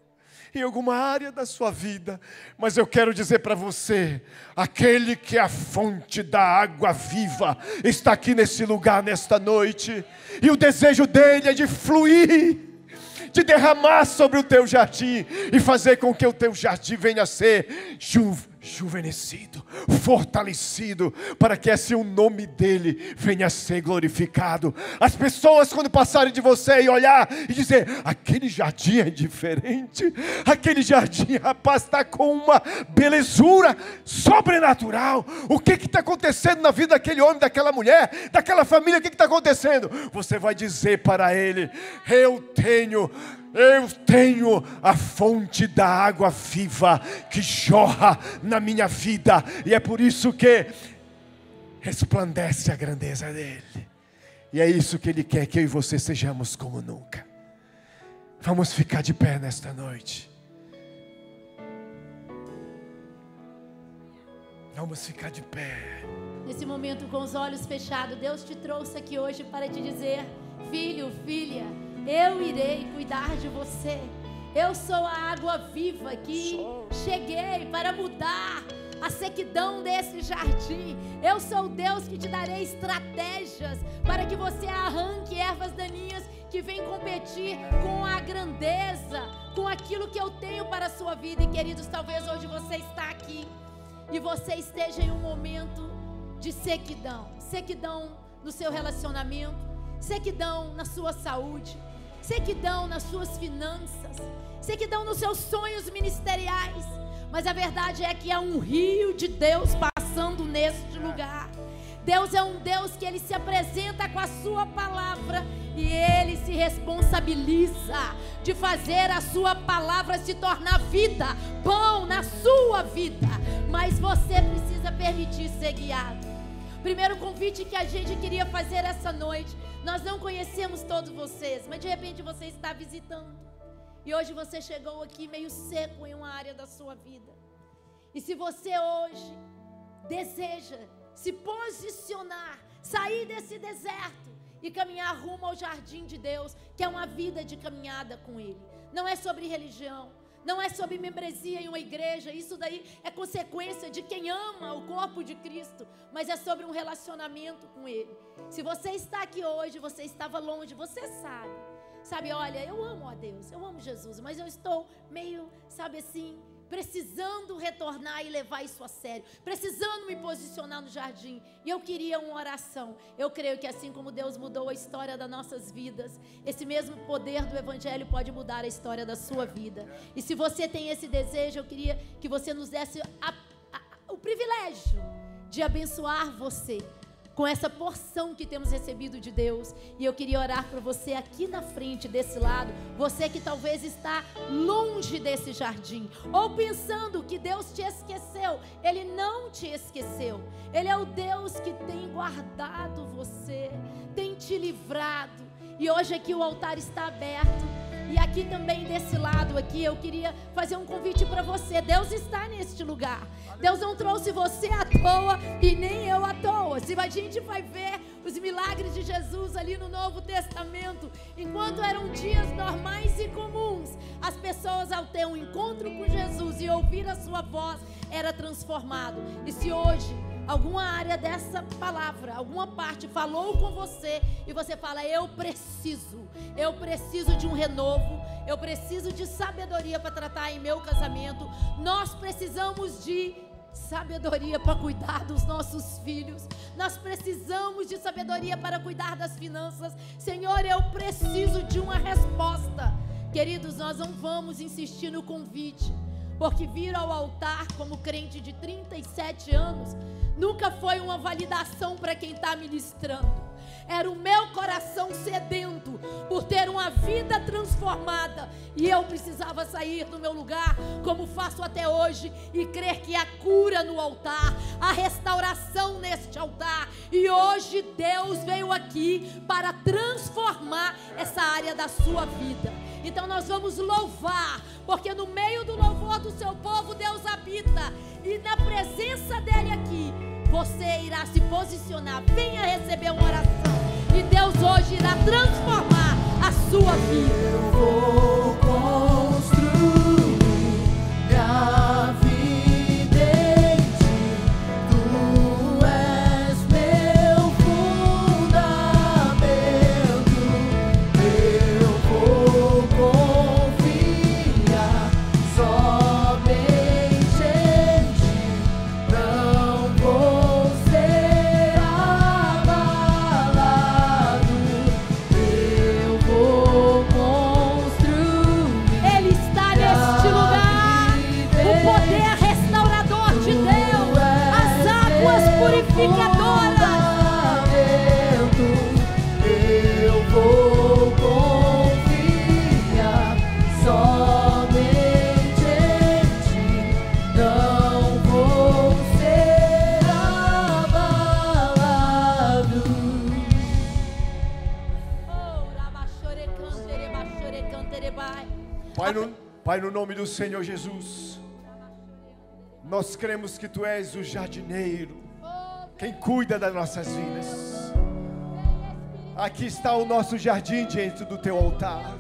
em alguma área da sua vida, mas eu quero dizer para você, aquele que é a fonte da água viva está aqui nesse lugar nesta noite, e o desejo dele é de fluir, de derramar sobre o teu jardim e fazer com que o teu jardim venha a ser juvenescido, fortalecido, para que assim o nome dele venha a ser glorificado. As pessoas, quando passarem de você e olhar e dizer: aquele jardim é diferente, aquele jardim, rapaz, está com uma belezura sobrenatural. O que está acontecendo na vida daquele homem, daquela mulher, daquela família? O que está acontecendo? Você vai dizer para ele: eu tenho a fonte da água viva que jorra na minha vida, e é por isso que resplandece a grandeza dele, e é isso que ele quer, que eu e você sejamos como nunca. Vamos ficar de pé nesta noite. Vamos ficar de pé. Nesse momento, com os olhos fechados, Deus te trouxe aqui hoje para te dizer: filho, filha, eu irei cuidar de você. Eu sou a água viva que cheguei para mudar a sequidão desse jardim. Eu sou o Deus que te darei estratégias para que você arranque ervas daninhas que vêm competir com a grandeza, com aquilo que eu tenho para a sua vida. E queridos, talvez hoje você está aqui e você esteja em um momento de sequidão. Sequidão no seu relacionamento, sequidão na sua saúde, sequidão nas suas finanças, sequidão nos seus sonhos ministeriais. Mas a verdade é que há um rio de Deus passando neste lugar. Deus é um Deus que Ele se apresenta com a sua palavra e Ele se responsabiliza de fazer a sua palavra se tornar vida, pão na sua vida. Mas você precisa permitir ser guiado. Primeiro convite que a gente queria fazer essa noite: nós não conhecemos todos vocês, mas de repente você está visitando. E hoje você chegou aqui meio seco em uma área da sua vida. E se você hoje deseja se posicionar, sair desse deserto e caminhar rumo ao jardim de Deus, que é uma vida de caminhada com Ele. Não é sobre religião, não é sobre membresia em uma igreja, isso daí é consequência de quem ama o corpo de Cristo, mas é sobre um relacionamento com Ele. Se você está aqui hoje, você estava longe, você sabe, olha, eu amo a Deus, eu amo Jesus, mas eu estou meio, sabe assim, precisando retornar e levar isso a sério, precisando me posicionar no jardim. E eu queria uma oração. Eu creio que assim como Deus mudou a história das nossas vidas, esse mesmo poder do Evangelho pode mudar a história da sua vida. E se você tem esse desejo, eu queria que você nos desse o privilégio de abençoar você com essa porção que temos recebido de Deus. E eu queria orar por você aqui na frente, desse lado. Você que talvez está longe desse jardim, ou pensando que Deus te esqueceu. Ele não te esqueceu. Ele é o Deus que tem guardado você, tem te livrado. E hoje aqui o altar está aberto. E aqui também desse lado aqui eu queria fazer um convite para você. Deus está neste lugar. Deus não trouxe você à toa e nem eu à toa. Se a gente vai ver os milagres de Jesus ali no Novo Testamento, enquanto eram dias normais e comuns, as pessoas ao ter um encontro com Jesus e ouvir a sua voz, era transformado. E se hoje alguma área dessa palavra, alguma parte falou com você e você fala: eu preciso de um renovo, eu preciso de sabedoria para tratar em meu casamento, nós precisamos de sabedoria para cuidar dos nossos filhos, nós precisamos de sabedoria para cuidar das finanças. Senhor, eu preciso de uma resposta. Queridos, nós não vamos insistir no convite, porque vir ao altar como crente de 37 anos nunca foi uma validação para quem está ministrando. Era o meu coração sedento por ter uma vida transformada. E eu precisava sair do meu lugar, como faço até hoje, e crer que há cura no altar, há restauração neste altar. E hoje Deus veio aqui para transformar essa área da sua vida. Então nós vamos louvar, porque no meio do louvor do seu povo Deus habita. E na presença dele aqui, você irá se posicionar. Venha receber uma oração e Deus hoje irá transformar a sua vida. Eu vou construir minha vida em ti. Tu és meu fundamento. Eu vou confiar somente em ti. Não vou ser abalado. Eu vou construir. Ele está neste lugar, o poder restaurador de Deus, as águas purificadoras. Eu vou confiar somente em ti. Não vou ser abalado. Pai, no nome do Senhor Jesus, Nós cremos que Tu és o jardineiro, quem cuida das nossas vidas. Aqui está o nosso jardim diante do Teu altar.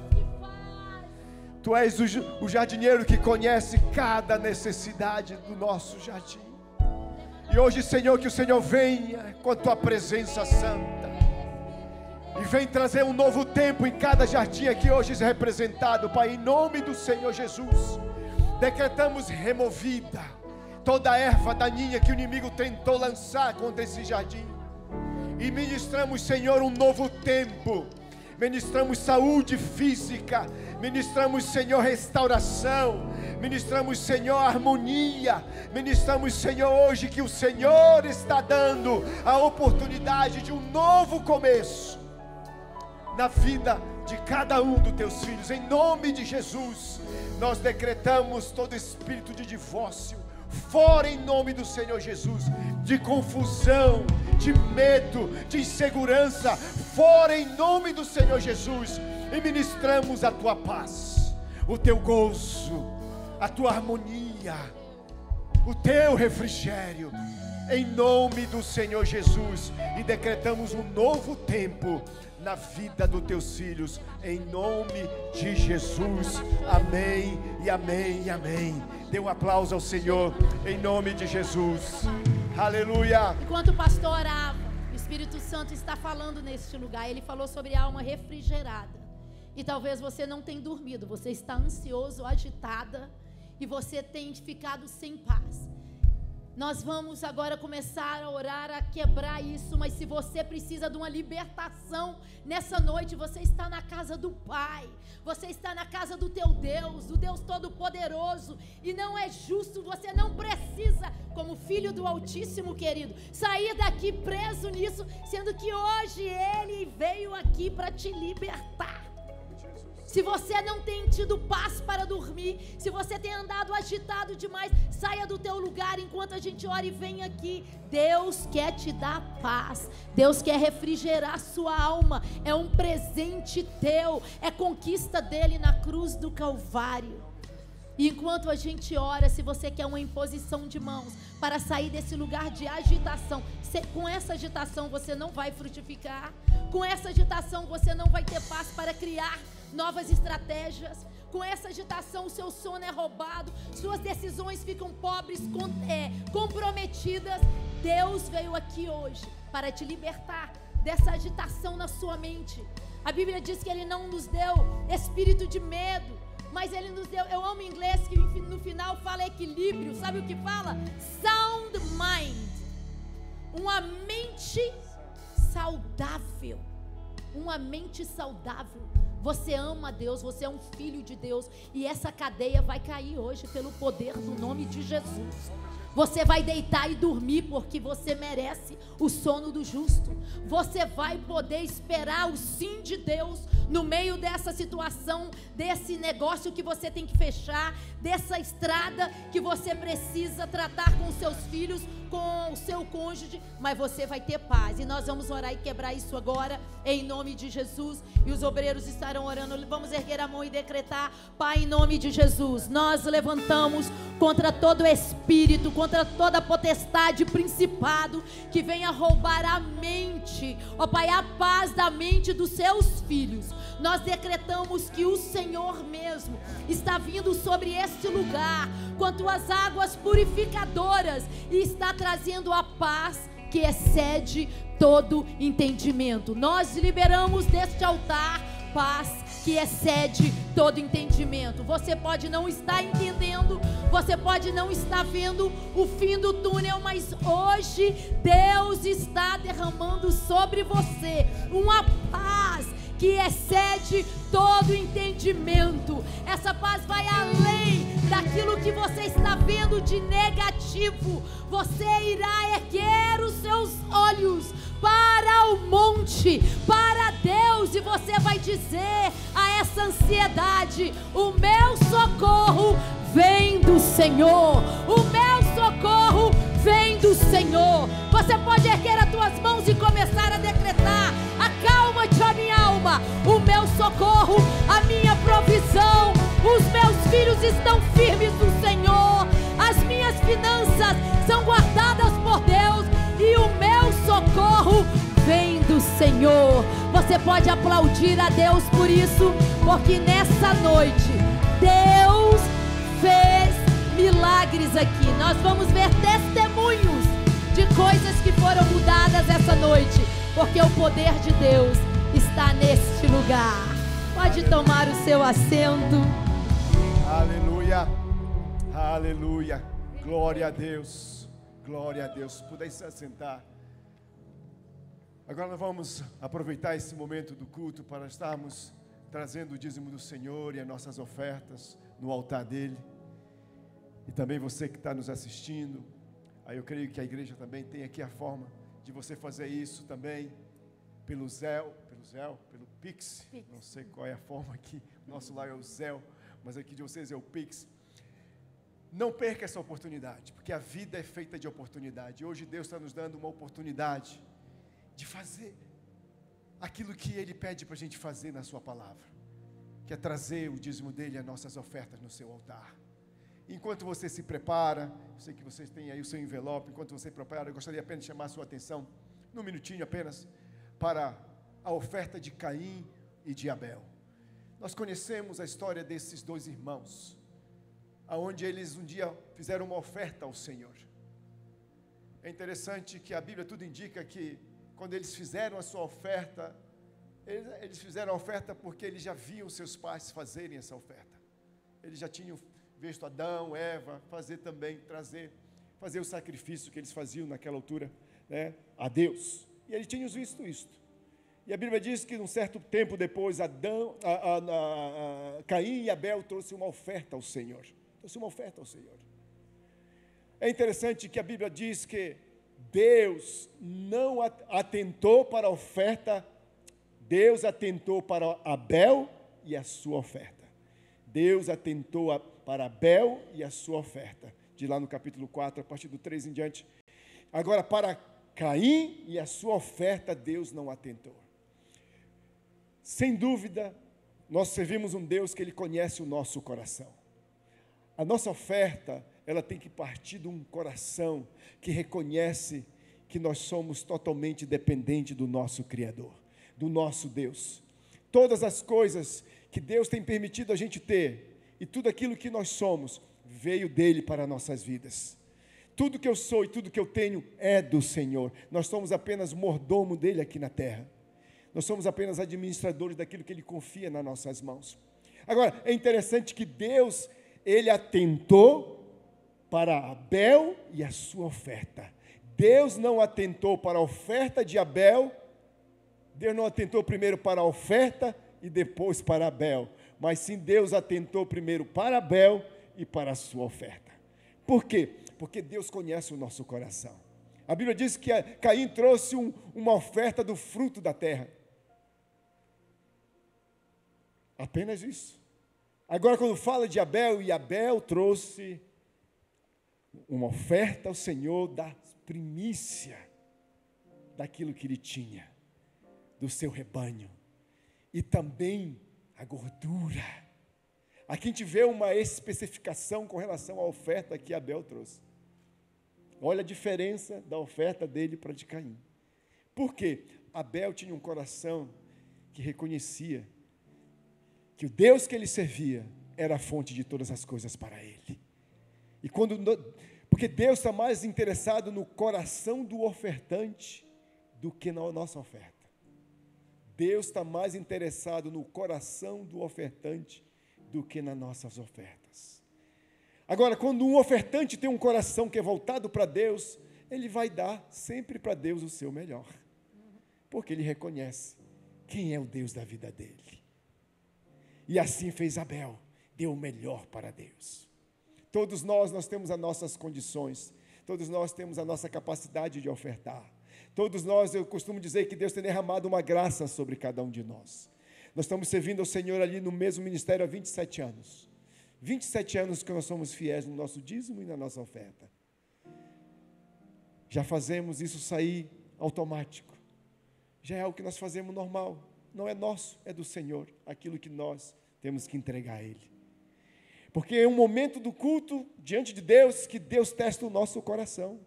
Tu és o jardineiro que conhece cada necessidade do nosso jardim. E hoje, Senhor, que o Senhor venha com a Tua presença santa e vem trazer um novo tempo em cada jardim aqui hoje representado, Pai, em nome do Senhor Jesus. Decretamos removida toda a erva daninha que o inimigo tentou lançar contra esse jardim. E ministramos, Senhor, um novo tempo. Ministramos saúde física. Ministramos, Senhor, restauração. Ministramos, Senhor, harmonia. Ministramos, Senhor, hoje que o Senhor está dando a oportunidade de um novo começo na vida de cada um dos Teus filhos. Em nome de Jesus, nós decretamos todo espírito de divórcio fora em nome do Senhor Jesus, de confusão, de medo, de insegurança, fora em nome do Senhor Jesus, e ministramos a Tua paz, o Teu gozo, a Tua harmonia, o Teu refrigério, em nome do Senhor Jesus, e decretamos um novo tempo na vida dos Teus filhos, em nome de Jesus. Amém e amém e amém. Dê um aplauso ao Senhor, em nome de Jesus. Aleluia. Enquanto o pastor orava, o Espírito Santo está falando neste lugar. Ele falou sobre a alma refrigerada. E talvez você não tenha dormido, você está ansioso, agitada, e você tem ficado sem paz. Nós vamos agora começar a orar, a quebrar isso, mas se você precisa de uma libertação nessa noite, você está na casa do Pai, você está na casa do teu Deus, o Deus Todo-Poderoso, e não é justo, você não precisa, como filho do Altíssimo, querido, sair daqui preso nisso, sendo que hoje Ele veio aqui para te libertar. Se você não tem tido paz para dormir, se você tem andado agitado demais, saia do teu lugar enquanto a gente ora e vem aqui. Deus quer te dar paz, Deus quer refrigerar a sua alma, é um presente teu, é conquista dele na cruz do Calvário. E enquanto a gente ora, se você quer uma imposição de mãos para sair desse lugar de agitação, com essa agitação você não vai frutificar, com essa agitação você não vai ter paz para criar novas estratégias, com essa agitação o seu sono é roubado, suas decisões ficam pobres, comprometidas. Deus veio aqui hoje para te libertar dessa agitação na sua mente. A Bíblia diz que Ele não nos deu espírito de medo, mas Ele nos deu, eu amo em inglês que no final fala equilíbrio, sabe o que fala? Sound mind, uma mente saudável, uma mente saudável. Você ama Deus, você é um filho de Deus, e essa cadeia vai cair hoje pelo poder do nome de Jesus. Você vai deitar e dormir porque você merece o sono do justo. Você vai poder esperar o sim de Deus no meio dessa situação, desse negócio que você tem que fechar, dessa estrada que você precisa tratar com os seus filhos, com o seu cônjuge, mas você vai ter paz. E nós vamos orar e quebrar isso agora, em nome de Jesus. E os obreiros estarão orando. Vamos erguer a mão e decretar: Pai, em nome de Jesus, nós levantamos contra todo espírito, contra toda potestade, principado que venha roubar a mente, ó Pai, a paz da mente dos seus filhos. Nós decretamos que o Senhor mesmo está vindo sobre este lugar com tuas águas purificadoras e está trazendo a paz que excede todo entendimento. Nós liberamos deste altar paz que excede todo entendimento. Você pode não estar entendendo, você pode não estar vendo o fim do túnel, mas hoje Deus está derramando sobre você uma paz que excede todo entendimento. Essa paz vai além daquilo que você está vendo de negativo. Você irá erguer os seus olhos para o monte, para Deus, e você vai dizer a essa ansiedade: o meu socorro vem do Senhor, o meu socorro vem do Senhor. Você pode erguer as tuas mãos e começar a decretar: acalma-te, ó minha alma, o meu socorro, a minha provisão, os meus filhos estão firmes no Senhor, as minhas finanças são guardadas por Deus e o meu socorro vem do Senhor. Você pode aplaudir a Deus por isso, porque nessa noite Deus fez milagres aqui. Nós vamos ver testemunhos de coisas que foram mudadas essa noite, porque o poder de Deus está neste lugar. Pode tomar o seu assento. Aleluia, aleluia, glória a Deus, glória a Deus. Pudesse se assentar. Agora nós vamos aproveitar esse momento do culto para estarmos trazendo o dízimo do Senhor e as nossas ofertas no altar dele. E também você que está nos assistindo, aí eu creio que a igreja também tem aqui a forma de você fazer isso também pelo Zelle, pelo Pix. Não sei qual é a forma aqui, nosso lá é o Zelle, mas aqui de vocês é o Pix. Não perca essa oportunidade, porque a vida é feita de oportunidade. Hoje Deus está nos dando uma oportunidade de fazer aquilo que Ele pede para a gente fazer na sua palavra, que é trazer o dízimo dele e as nossas ofertas no seu altar. Enquanto você se prepara, eu sei que vocês têm aí o seu envelope, enquanto você se prepara, eu gostaria apenas de chamar a sua atenção, num minutinho apenas, para a oferta de Caim e de Abel. Nós conhecemos a história desses dois irmãos, aonde eles um dia fizeram uma oferta ao Senhor. É interessante que a Bíblia tudo indica que quando eles fizeram a sua oferta, eles fizeram a oferta porque eles já viam seus pais fazerem essa oferta. Eles já tinham visto Adão, Eva, fazer o sacrifício que eles faziam naquela altura, né, a Deus. E eles tinham visto isto. E a Bíblia diz que um certo tempo depois, Caim e Abel trouxeram uma oferta ao Senhor. É interessante que a Bíblia diz que Deus não atentou para a oferta, Deus atentou para Abel e a sua oferta. Deus atentou para Abel e a sua oferta. De lá no capítulo 4, a partir do 3 em diante. Agora, para Caim e a sua oferta, Deus não atentou. Sem dúvida, nós servimos um Deus que Ele conhece o nosso coração. A nossa oferta, ela tem que partir de um coração que reconhece que nós somos totalmente dependentes do nosso Criador, do nosso Deus. Todas as coisas que Deus tem permitido a gente ter, e tudo aquilo que nós somos, veio dele para nossas vidas. Tudo que eu sou e tudo que eu tenho é do Senhor. Nós somos apenas mordomo dele aqui na terra. Nós somos apenas administradores daquilo que ele confia nas nossas mãos. Agora, é interessante que Deus, ele atentou para Abel e a sua oferta. Deus não atentou para a oferta de Abel, Deus não atentou primeiro para a oferta e depois para Abel, mas sim Deus atentou primeiro para Abel e para a sua oferta. Por quê? Porque Deus conhece o nosso coração. A Bíblia diz que Caim trouxe uma oferta do fruto da terra. Apenas isso. Agora, quando fala de Abel, e Abel trouxe uma oferta ao Senhor da primícia daquilo que ele tinha, do seu rebanho, e também a gordura. Aqui a gente vê uma especificação com relação à oferta que Abel trouxe. Olha a diferença da oferta dele para a de Caim. Por quê? Abel tinha um coração que reconhecia que o Deus que ele servia era a fonte de todas as coisas para ele. Porque Deus está mais interessado no coração do ofertante do que na nossa oferta. Deus está mais interessado no coração do ofertante do que nas nossas ofertas. Agora, quando um ofertante tem um coração que é voltado para Deus, ele vai dar sempre para Deus o seu melhor, porque ele reconhece quem é o Deus da vida dele. E assim fez Abel, deu o melhor para Deus. Todos nós temos as nossas condições, todos nós temos a nossa capacidade de ofertar. Todos nós, eu costumo dizer que Deus tem derramado uma graça sobre cada um de nós. Nós estamos servindo ao Senhor ali no mesmo ministério há 27 anos. 27 anos que nós somos fiéis no nosso dízimo e na nossa oferta. Já fazemos isso sair automático. Já é algo que nós fazemos normal. Não é nosso, é do Senhor. Aquilo que nós temos que entregar a Ele. Porque é um momento do culto diante de Deus que Deus testa o nosso coração.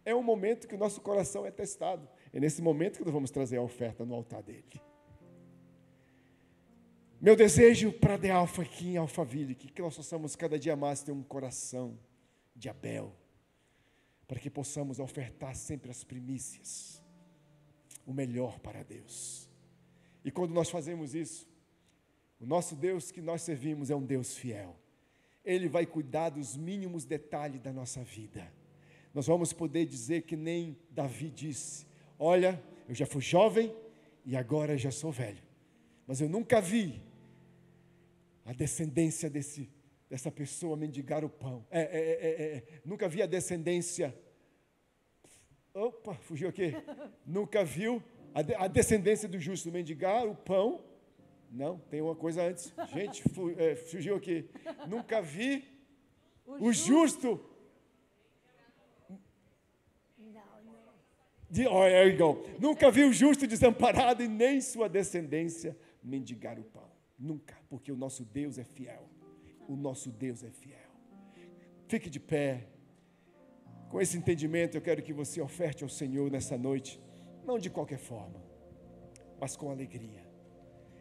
É um momento que o nosso coração é testado. É nesse momento que nós vamos trazer a oferta no altar dele. Meu desejo para The Alpha aqui em Alphaville, que nós possamos cada dia mais ter um coração de Abel, para que possamos ofertar sempre as primícias, o melhor para Deus. E quando nós fazemos isso, o nosso Deus que nós servimos é um Deus fiel. Ele vai cuidar dos mínimos detalhes da nossa vida. Nós vamos poder dizer que nem Davi disse: olha, eu já fui jovem e agora já sou velho, mas eu nunca vi a descendência dessa pessoa mendigar o pão. Nunca vi a descendência. Opa, fugiu aqui. Nunca viu a descendência do justo mendigar o pão. Não, tem uma coisa antes. Gente, fugiu aqui. Nunca vi o justo. Nunca vi o justo desamparado e nem sua descendência mendigar o pão. Nunca, porque o nosso Deus é fiel. O nosso Deus é fiel. Fique de pé. Com esse entendimento, eu quero que você oferte ao Senhor nessa noite, não de qualquer forma, mas com alegria.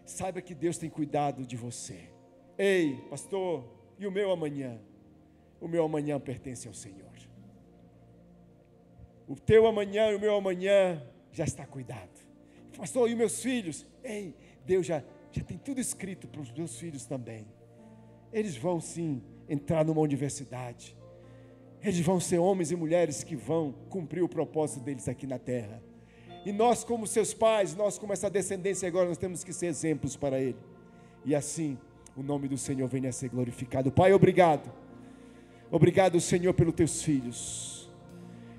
Saiba que Deus tem cuidado de você. Ei, pastor, e o meu amanhã? O meu amanhã pertence ao Senhor. O teu amanhã e o meu amanhã já está cuidado. Pastor, e os meus filhos? Ei, Deus já tem tudo escrito para os meus filhos também. Eles vão sim entrar numa universidade. Eles vão ser homens e mulheres que vão cumprir o propósito deles aqui na terra. E nós, como seus pais, nós como essa descendência agora, nós temos que ser exemplos para ele. E assim, o nome do Senhor venha a ser glorificado. Pai, obrigado. Obrigado, Senhor, pelos teus filhos.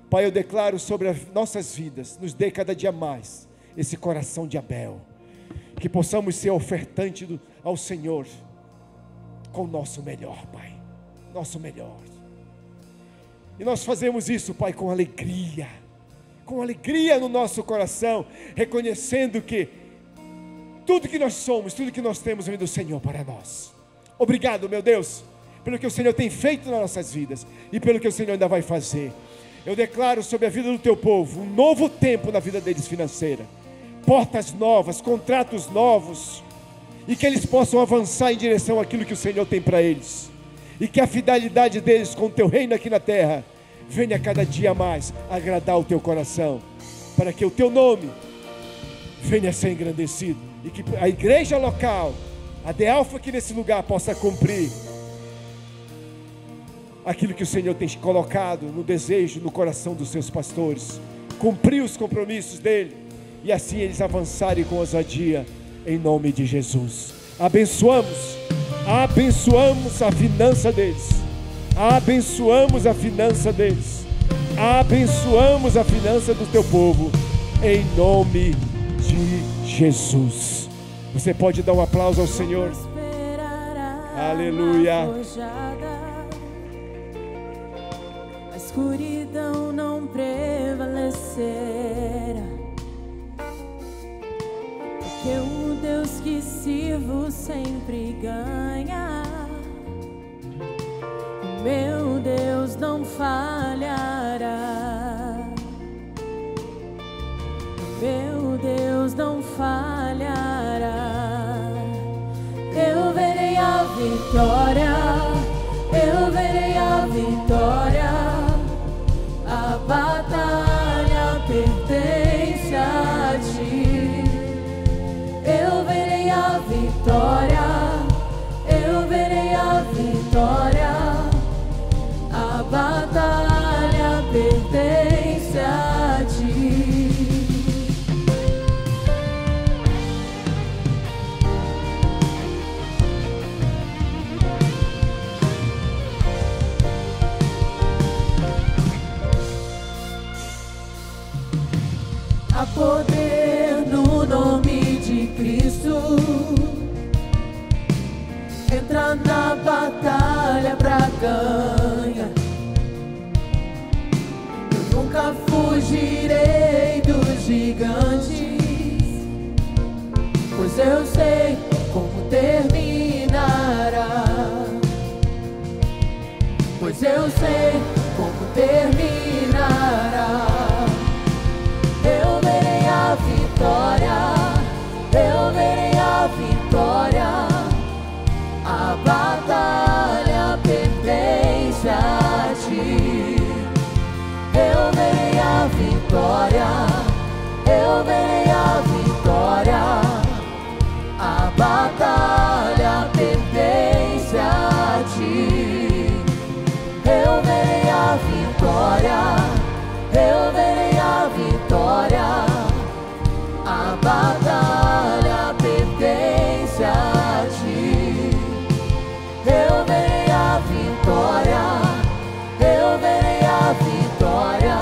Pai, eu declaro sobre as nossas vidas, nos dê cada dia mais esse coração de Abel. Que possamos ser ofertantes ao Senhor com o nosso melhor, Pai. Nosso melhor. E nós fazemos isso, Pai, com alegria no nosso coração, reconhecendo que tudo que nós somos, tudo que nós temos vem do Senhor para nós. Obrigado, meu Deus, pelo que o Senhor tem feito nas nossas vidas e pelo que o Senhor ainda vai fazer. Eu declaro sobre a vida do teu povo um novo tempo na vida deles financeira, portas novas, contratos novos, e que eles possam avançar em direção àquilo que o Senhor tem para eles, e que a fidelidade deles com o teu reino aqui na terra venha cada dia mais agradar o teu coração, para que o teu nome venha a ser engrandecido, e que a igreja local, a The Alpha aqui nesse lugar, possa cumprir aquilo que o Senhor tem colocado no desejo, no coração dos seus pastores, cumprir os compromissos dele, e assim eles avançarem com ousadia, em nome de Jesus. Abençoamos a finança deles, abençoamos a finança deles, abençoamos a finança do teu povo, em nome de Jesus. Você pode dar um aplauso ao Senhor? Aleluia. A escuridão não prevalecerá, porque o Deus que sirvo sempre ganha. O meu Deus não falhará. O meu Deus não falhará. Eu verei a vitória. Eu verei a vitória. A batalha pertence a ti. Eu verei a vitória, eu verei a vitória, a batalha pertence a ti. Há poder no nome de Cristo, entra na batalha pra ganhar. Eu nunca fugirei dos gigantes, pois eu sei como terminará. pois eu sei como terminará. Eu verei a vitória, eu verei a vitória. A batalha pertence a ti. Eu verei a vitória, eu verei a vitória. A batalha pertence a ti. Eu verei a vitória, eu verei a vitória. A batalha pertence a ti. Eu verei a vitória, eu verei a vitória.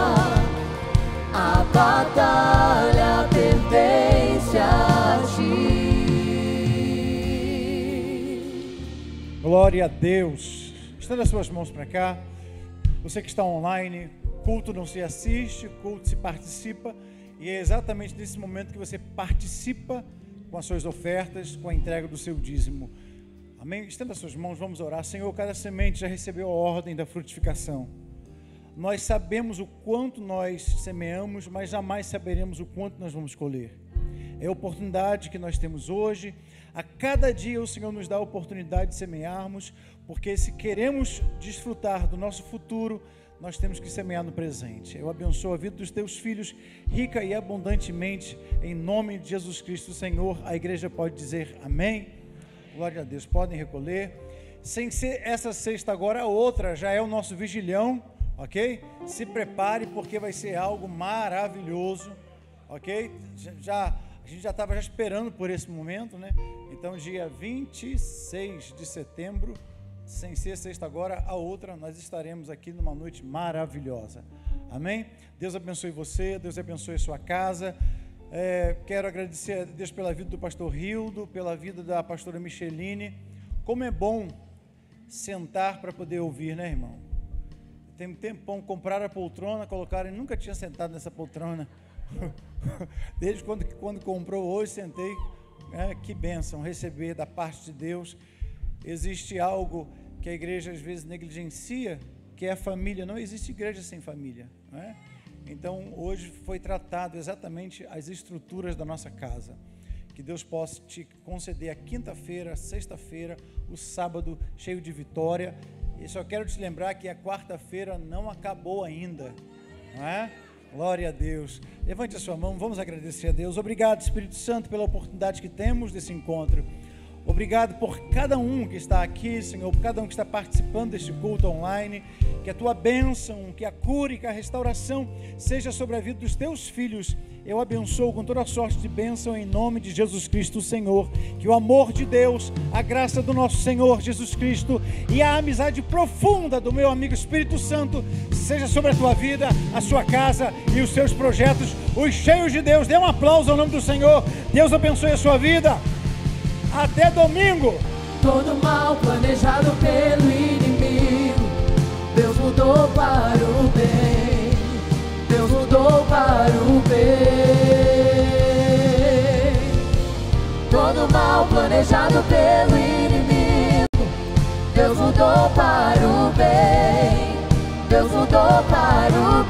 A batalha pertence a ti. Glória a Deus. Estenda as suas mãos para cá. Você que está online, culto não se assiste, culto se participa. E é exatamente nesse momento que você participa com as suas ofertas, com a entrega do seu dízimo. Amém? Estenda as suas mãos, vamos orar. Senhor, cada semente já recebeu a ordem da frutificação. Nós sabemos o quanto nós semeamos, mas jamais saberemos o quanto nós vamos colher. É a oportunidade que nós temos hoje. A cada dia o Senhor nos dá a oportunidade de semearmos, porque se queremos desfrutar do nosso futuro, nós temos que semear no presente. Eu abençoo a vida dos teus filhos rica e abundantemente, em nome de Jesus Cristo, Senhor. A igreja pode dizer amém. Glória a Deus. Podem recolher. Sem ser essa sexta agora, a outra já é o nosso vigilhão, ok? Se prepare, porque vai ser algo maravilhoso, ok? A gente já estava esperando por esse momento, né? Então, dia 26 de setembro, sem ser sexta agora, a outra, nós estaremos aqui numa noite maravilhosa. Amém? Deus abençoe você, Deus abençoe a sua casa. Quero agradecer a Deus pela vida do pastor Rildo, pela vida da pastora Micheline. Como é bom sentar para poder ouvir, né, irmão? Tem um tempão, compraram a poltrona, colocaram, e nunca tinha sentado nessa poltrona. Desde quando comprou, hoje sentei. Que bênção receber da parte de Deus. Existe algo que a igreja às vezes negligencia, que é a família. Não existe igreja sem família, não é? Então hoje foi tratado exatamente as estruturas da nossa casa. Que Deus possa te conceder a quinta-feira, a sexta-feira, o sábado cheio de vitória. E só quero te lembrar que a quarta-feira não acabou ainda, não é? Glória a Deus. Levante a sua mão, vamos agradecer a Deus. Obrigado, Espírito Santo, pela oportunidade que temos desse encontro. Obrigado por cada um que está aqui, Senhor, por cada um que está participando deste culto online. Que a tua bênção, que a cura e que a restauração seja sobre a vida dos teus filhos. Eu abençoo com toda a sorte de bênção em nome de Jesus Cristo, Senhor. Que o amor de Deus, a graça do nosso Senhor Jesus Cristo e a amizade profunda do meu amigo Espírito Santo seja sobre a tua vida, a sua casa e os seus projetos, os cheios de Deus. Dê um aplauso ao nome do Senhor. Deus abençoe a sua vida. Até domingo. Todo mal planejado pelo inimigo, Deus mudou para o bem. Deus mudou para o bem. Todo mal planejado pelo inimigo, Deus mudou para o bem. Deus mudou para o